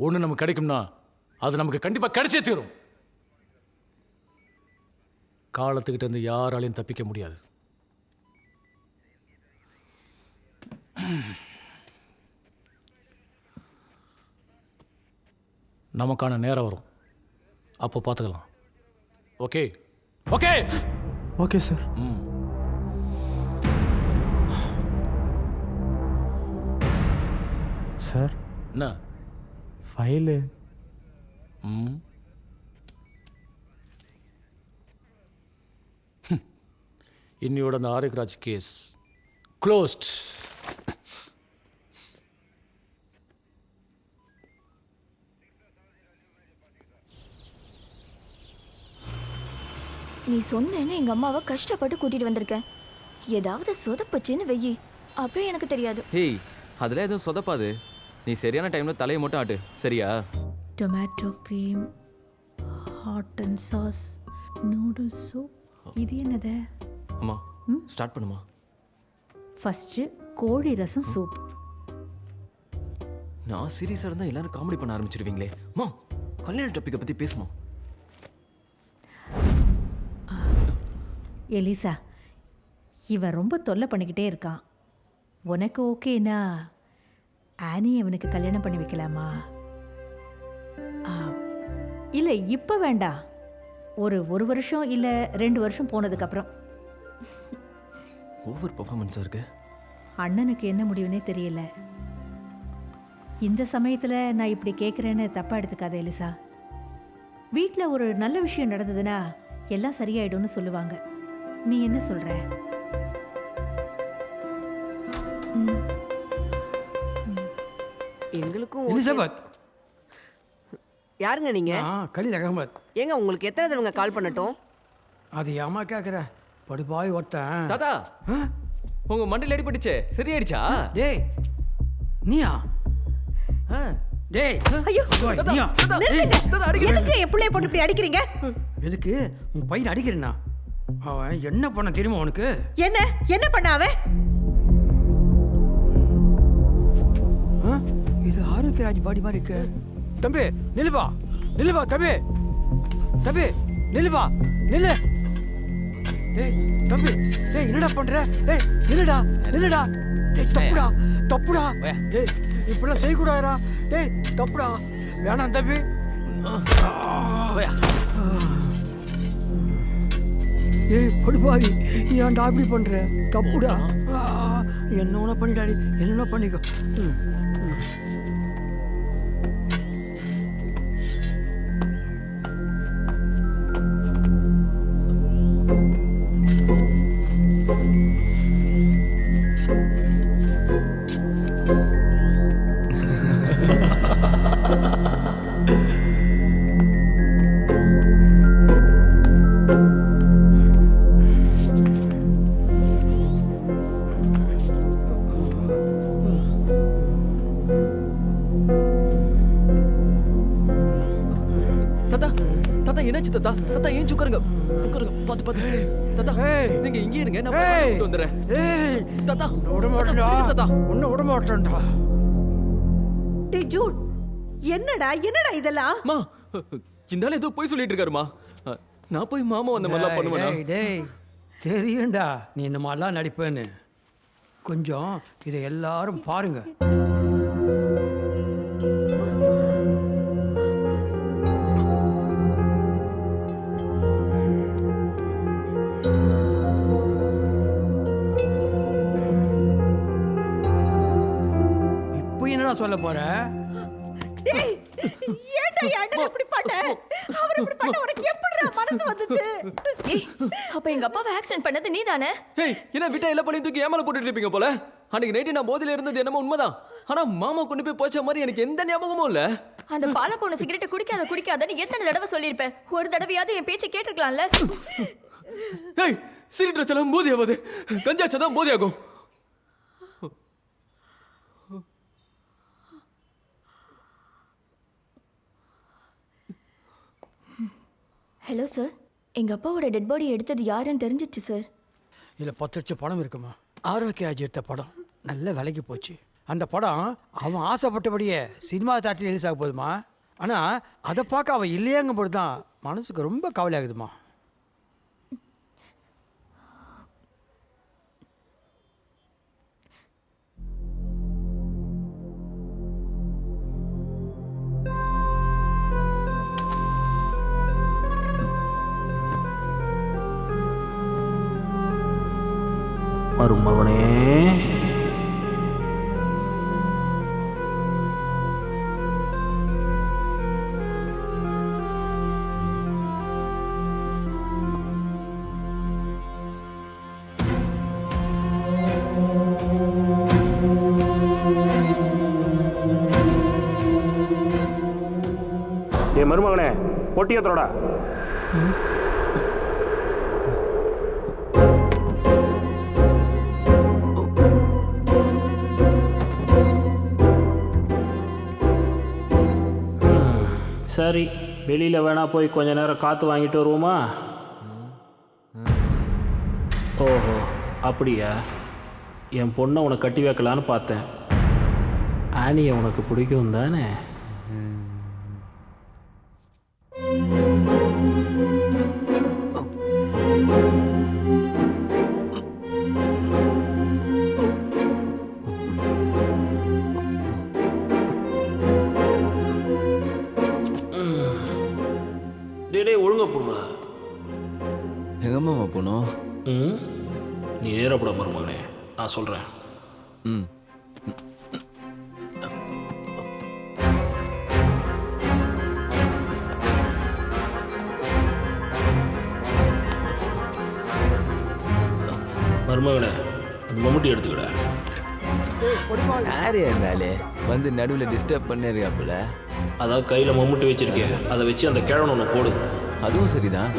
ஒன்று நமக்கு கிடைக்கும்னா அது நமக்கு கண்டிப்பாக கிடைச்சே தீரும். காலத்துக்கிட்ட இருந்து யாராலையும் தப்பிக்க முடியாது. நமக்கான நேரம் வரும், அப்போ பார்த்துக்கலாம். Okay okay okay sir. Sir என்ன ஃபைலு? இன்னையோட அந்த ஆரோக்கியராஜ் கேஸ் க்ளோஸ்ட். நீ சொன்னேன்னு எங்க அம்மாவை கஷ்டப்பட்டு கூட்டிட்டு வந்திருக்கேன். ஏதாவது சொதப்பச்சுன்னு வெயி, அப்புறம் எனக்கு தெரியாது. ஹேய், அதில் எதுவும் சொதப்பாது. நீ சரியான டைமில் தலையை மட்டும் ஆட்டு, சரியா? Tomato cream, hot and sauce, noodles soup. இது என்னது? அம்மா ஸ்டார்ட் பண்ணுமா. ஃபஸ்ட்டு கோழி ரசம் சூப். நான் சீரியஸாக இருந்தால் எல்லாரும் காமெடி பண்ண ஆரம்பிச்சிடுவீங்களே. அம்மா, கல்யாண டாப்பிக்கை பற்றி பேசணும். எலிசா, இவன் ரொம்ப தொல்லை பண்ணிக்கிட்டே இருக்கான். உனக்கு ஓகேனா ஆனி அவனுக்கு கல்யாணம் பண்ணி வைக்கலாமா? இல்லை இப்போ வேண்டாம், ஒரு வருஷம் இல்லை 2 வருஷம் போனதுக்கப்புறம். ஓவர் பர்ஃபார்மன்ஸாக இருக்கு. அண்ணனுக்கு என்ன முடிவுனே தெரியல. இந்த சமயத்தில் நான் இப்படி கேட்குறேன்னு தப்பாக எடுத்துக்காத எலிசா. வீட்டில் ஒரு நல்ல விஷயம் நடந்ததுன்னா எல்லாம் சரியாயிடும்னு சொல்லுவாங்க. நீ என்ன சொல்ற? எங்களுக்கும் எலிசபெத். யாருங்க நீங்க? கலீல் அகமத். ஏங்க உங்களுக்கு எத்தனை தடவை கால் பண்ணட்டும்? அது ஏமா கேட்குற? படுபாய் ஒருத்தன். தாத்தா, உங்க மண்டையில் அடிபட்டுச்சே, சரியாயிடுச்சா? டேய் நீயா? டேய் ஐயோ, நீயா? எதுக்கு என் பிள்ளைய போட்டு இப்படி அடிக்கிறீங்க? எதுக்கு உன் பையன் அடிக்கிறேன்னா? அவன் என்ன பண்ண தெரியுமா உனக்கு? என்ன பண்ண அவன்? இது ஆரோக்கியராஜ் பாடி மாதிரி இருக்கு. தம்பி நில்லுவா, நில்லுவா தம்பி, தம்பி நில்லுவா, நில்லு. டேய் தம்பி, டேய் என்னடா பண்ற? டேய் நில்லுடா, நில்லுடா. டேய் தப்புடா, தப்புடா. டேய் இப்படிலாம் செய்யக்கூடாதுடா. டேய் தப்புடா, வேணாம் தம்பி. ஏய் படுபாவி, நீ ஏன்டா அப்படி பண்ற? தப்புடா. என்ன ஒண்ணா பண்ணிடாடி, என்ன பண்ணிக்கோ. என்னாச்சு தாத்தா? தாத்தா ஏன் உட்காருங்க, உட்காருங்க. பாத்து பாத்து தாத்தா, நீங்க இங்கே இருங்க, நான் போய் வந்துடுறேன். தாத்தா விட மாட்டேன்டா, தாத்தா உன்னை விட மாட்டேன்டா. டேய் ஜூட், என்னடா இதெல்லாம்? மா, இந்த ஆள் ஏதோ போய் சொல்லிட்டு இருக்காருமா. நான் போய் மாமா அந்த மாதிரிலாம் பண்ணுவேனா? டேய் தெரியும்டா நீ இந்த மாதிரிலாம் நடிப்பேன்னு. கொஞ்சம் இதை எல்லாரும் பாருங்க. என்னடா சொல்ல போற? டேய் ஏன்டா அண்ணன் இப்படி பண்ண? அவர் இப்படி பண்ண உனக்கு எப்படிடா மனசு வந்துச்சு? ஏய் அப்ப எங்க அப்பாவை ஆக்சிடென்ட் பண்ணது நீதானே? ஏய் என்ன விட்டா எல்லா பழையும் தூக்கி ஏமால போட்டுட்டு இருப்பீங்க போல. அன்னைக்கு நைட்டு நான் போதையில இருந்தது என்னமோ உண்மைதான். ஆனா மாமா கொண்டு போய் போச்ச மாதிரி எனக்கு எந்த ஞாபகமும் இல்ல. அந்த பால போன சிகரெட்டை குடிக்காதன்னு எத்தனை தடவை சொல்லியிருப்பேன். ஒரு தடவையாவது என் பேச்சை கேட்டிருக்கலாம்ல. ஏய் சிகரெட் வச்சாலும் போதை ஆகாது. கஞ்சா வச்சாதான் போதை ஆகும். ஹலோ சார், எங்க அப்பாவோட டெட் பாடி எடுத்தது யாருன்னு தெரிஞ்சிச்சு சார். இதில் 10 லட்சம் பணம் இருக்குமா? ஆரோக்கியராஜ் எடுத்த படம் நல்ல விலைக்கு போச்சு. அந்த படம் அவன் ஆசைப்பட்டபடியே சினிமா தேட்டரில் ரிலீஸ் ஆக போகுதுமா. ஆனால் அதை பார்க்க அவன் இல்லையாங்கும்போது தான் மனசுக்கு ரொம்ப கவலை ஆகுதுமா. மருமகனே மருமகனே பொட்டியத்தோட சரி, வெளியில் வேணா போய் கொஞ்ச நேரம் காற்று வாங்கிட்டு வருவோமா? ஓஹோ அப்படியா? என் பொண்ணை உனக்கு கட்டி வைக்கலான்னு பார்த்தேன். ஆனியை உனக்கு பிடிக்கும் தானே? ஒழுங்க போடுற. எங்கம்மா போனோம்? நீ நேரப்பட மருமகனே, நான் சொல்கிறேன். மருமகனே அந்த மம்முட்டி எடுத்துக்கிட. யாரு இருந்தாலே வந்து நடுவில் டிஸ்டர்ப் பண்ணிருக்காப்புல. அதான் கையில் மம்முட்டி வச்சிருக்கேன், அதை வச்சு அந்த கிழவனை ஒன்று போடு. அதுவும் சரிதான்.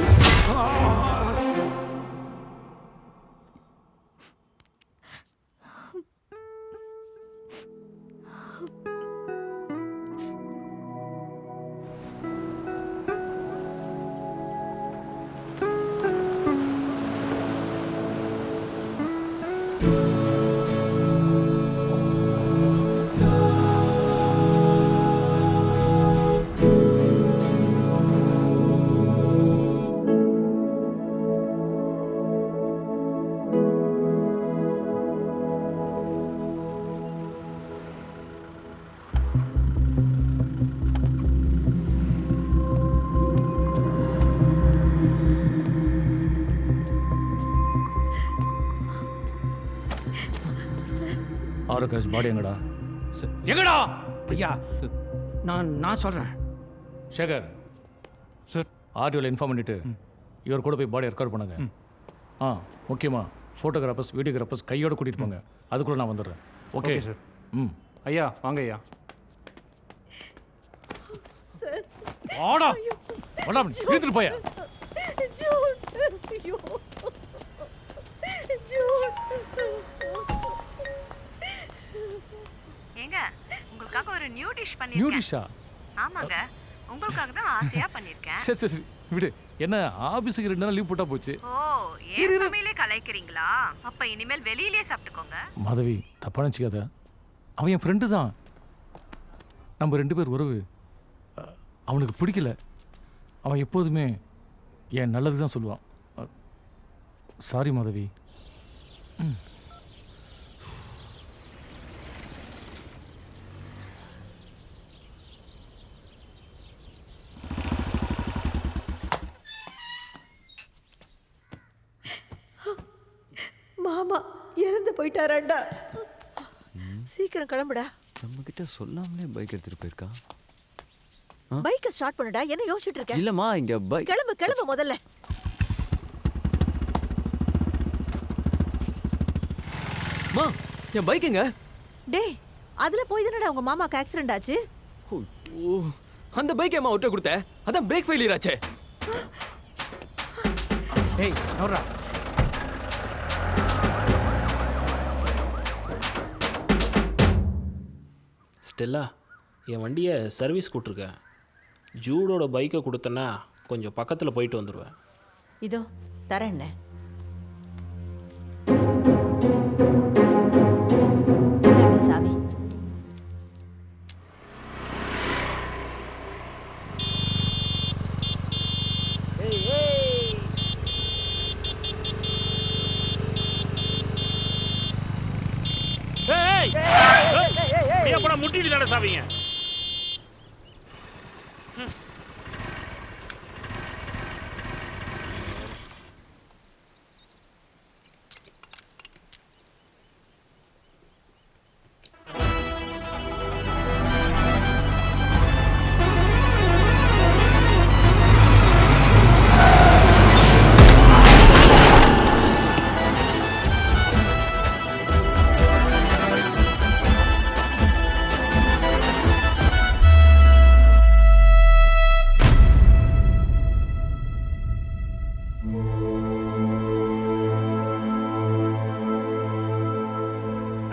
ஆரோக்கியராஜ் பாடி எங்கடா? எங்கடா? ஐயா நான் சொல்கிறேன். சேகர் சார், ஆர்டிஓவில் இன்ஃபார்ம் பண்ணிவிட்டு இவர் கூட போய் பாடி ரெக்கார்ட் பண்ணுங்க. முக்கியமாக ஃபோட்டோகிராஃபர்ஸ் வீடியோகிராஃபர்ஸ் கையோடு கூட்டிகிட்டு போங்க. அதுக்குள்ளே நான் வந்துடுறேன். Okay sir. ஐயா வாங்க ஐயா. ஆடா வாடா எடுத்துட்டு போயா. ஏங்க உங்களுக்காக ஒரு நியூ டிஷ் நியூ பண்ணிருக்கேன். டிஷ்ஷா? ஆமாங்க, உங்களுக்காக தான் ஆசையா பண்ணிருக்கேன். சரி சரி விடு. என்ன ஆபீஸுக்கு 2 நாள் லீவ் போட்டா போச்சு. ஓ, ஏன் சமையலே கலைக்கிறீங்களா? அப்ப இனிமேல் வெளியிலே சாப்பிட்டுக்கோங்க. மாதவி தப்பா நினச்சிக்காத. அவன் என் ஃப்ரெண்டு தான். நம்ம 2 பேர் உறவு. அவனுக்கு பிடிக்கல. அவன் எப்போதுமே என் நல்லது தான் சொல்லுவான். சாரி மாதவி. மாமா இறந்து போயிட்டாராண்டா. சீக்கிரம் கிளம்புடா. நம்ம கிட்ட சொல்லாமலே பைக் எடுத்துட்டு போயிருக்கா. பைக்கை ஸ்டார்ட் பண்ணுடா. என்ன யோசிச்சுட்டு இருக்க? இல்லம்மா இங்க பைக். கிளம்பு முதல்ல. மா என் பைக்குங்க. டேய், அதுல போய் தானடா உங்க மாமாக்கு ஆக்சிடென்ட் ஆச்சு. ஓ அந்த பைக் ஏமா விட்டு கொடுத்த? அதான் பிரேக் ஃபெயிலியர் ஆச்சே. ஏய் நோரா. ஸ்டெல்லா, என் வண்டியை சர்வீஸ் கூட்டிருக்கேன். ஜூடோட பைக்கை கொடுத்தேன்னா கொஞ்சம் பக்கத்தில் போயிட்டு வந்துடுவேன். இதோ தரேன். சாவி. முட்டிட்டு தானே சாவிங்க.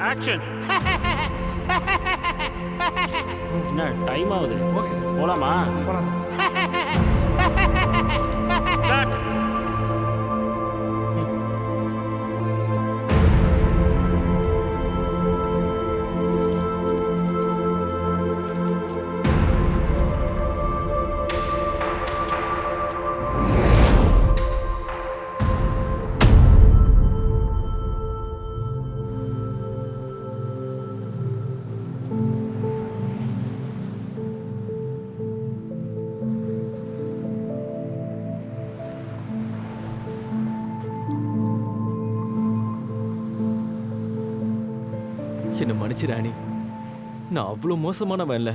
ஆக்ஷன். என்ன டைம் ஆகுது? போலாமா? போலாம் சார். என்ன மன்னிச்சு ராணி, நான் அவ்வளோ மோசமானவன் இல்லை.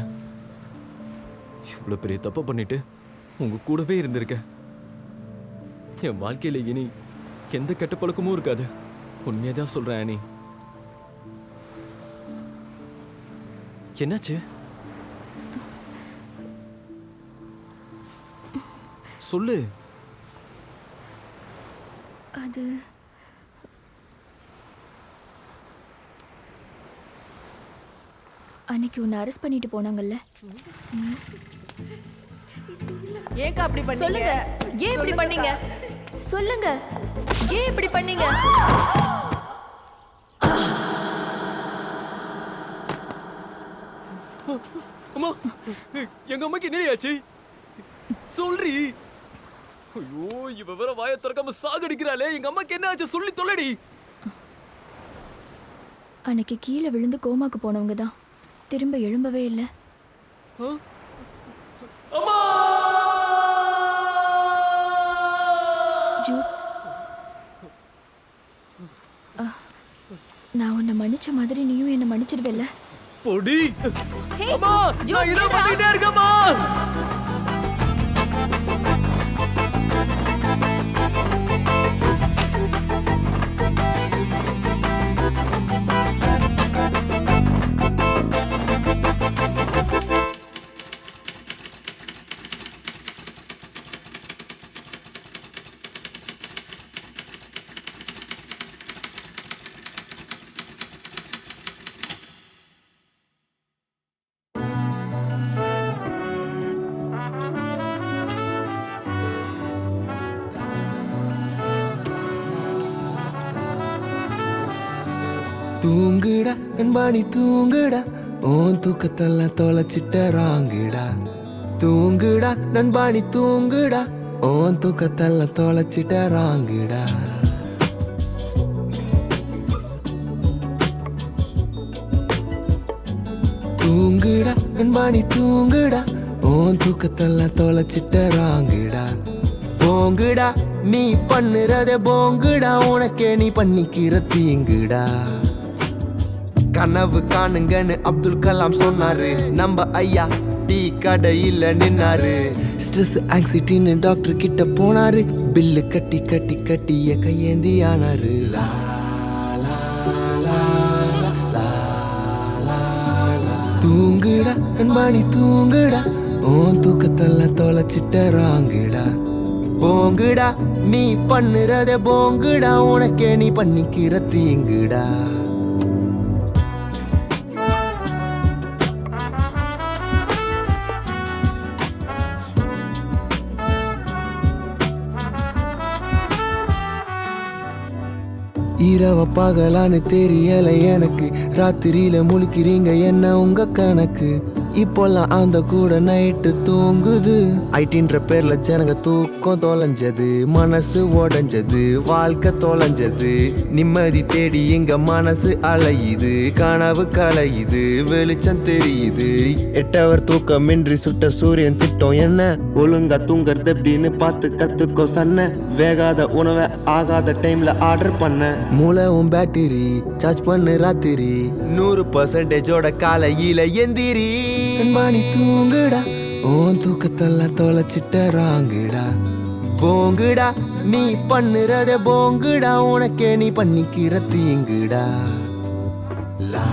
இவ்வளோ பெரிய தப்பை பண்ணிட்டு உங்க கூடவே இருந்திருக்கேன். என் வாழ்க்கையில இனி எந்த கெட்ட பழக்கமும் இருக்காது. உண்மையை தான் சொல்றேன் ராணி. என்னாச்சு? சொல்லு. அது அன்னைக்கு உன்னை அரெஸ்ட் பண்ணிட்டு போனாங்கல்ல. ஏக்கா அப்படி பண்ணீங்க? சொல்லுங்க, ஏன் இப்படி பண்ணீங்க? சொல்லுங்க, ஏன் இப்படி பண்ணீங்க? அம்மா, எங்க அம்மாக்கு என்னடியாச்சு? சொல்றி. ஐயோ, இவ வேற வாயை திறக்காம சாகடிக்கிறாளே. எங்க அம்மாக்கு என்ன ஆச்சு? சொல்லி தொலைடி. அன்னைக்கு கீழே விழுந்து கோமாக்கு போனவங்க தான் திரும்ப எழும்பவே இல்லை. நான் உன்னை மன்னிச்ச மாதிரி நீயும் என்ன மன்னிச்சிடுவல்ல? பொடி. அம்மா, நான் இத பண்ணிட்டே இருக்கேம்மா. தூங்குடா நண்பாணி தூங்குடா, ஓன் தூக்கத்தெல்லாம் தொலைச்சிட்ட ராங்குடா. தூங்குடா நண்பாணி தூங்குடா, ஓன் தூக்கத்தெல்லாம் தொலைச்சிட்ட ராங்குடா. தூங்குடா நண்பாணி தூங்குடா, ஓன் தூக்கத்தெல்லாம் தொலைச்சிட்ட ராங்குடா. போங்குடா நீ பண்ணுறதே போங்குடா, உனக்கே நீ பண்ணிக்கிற தீங்குடா. கனவு காணுங்கன்னு அப்துல் கலாம் சொன்னாரு. நம்ம ஐயா டீ கடையில் நின்னாரு. ஸ்ட்ரெஸ் ஆங்ஸைட்டின்னு டாக்டர் கிட்ட போனாரு. பில்லு கட்டி கட்டி கட்டிய கையேந்தி ஆனாரு. லா லா லா லா லா லா. தூங்குடா அன்பானி தூங்குடா, உன் தூக்கத்தெல்லாம் தொலைச்சிட்டறாங்கடா. போங்குடா நீ பண்ணுறதே போங்குடா, உனக்கே நீ பண்ணிக்கிற தீங்குடா. இரவ பகலான்னு தெரியல எனக்கு, ராத்திரியில முழிக்கிறீங்க என்ன உங்க கணக்கு. இப்போல்லாம் அந்த கூட நைட்டு தூங்குது. ஐட்டின்ற பேர்ல ஜனங்க தூக்கம் தொலைஞ்சது, மனசு உடஞ்சது, வாழ்க்கை தொலைஞ்சது. நிம்மதி தேடி இங்க மனசு அலையுது, கனவு கலையுது, வெளிச்சம் தெரியுது. 8 ஹவர் தூக்கமின்றி சுட்ட சூரியன் திட்டம் என்ன, ஒழுங்கா தூங்குறது எப்படின்னு பார்த்து கத்துக்கோ சன்ன. வேகாத உணவை ஆகாத டைம்ல ஆர்டர் பண்ண. மூளைவும் பேட்டரி சார்ஜ் பண்ணு ராத்திரி, 100% காலையில எந்திரி. அன்பானி தூங்குடா, உன் தூக்கத்தெல்லாம் தொலைச்சிட்டறாங்கடா. போங்குடா நீ பண்ணுறதே போங்குடா, உனக்கே நீ பண்ணிக்கிற தீங்குடா. லா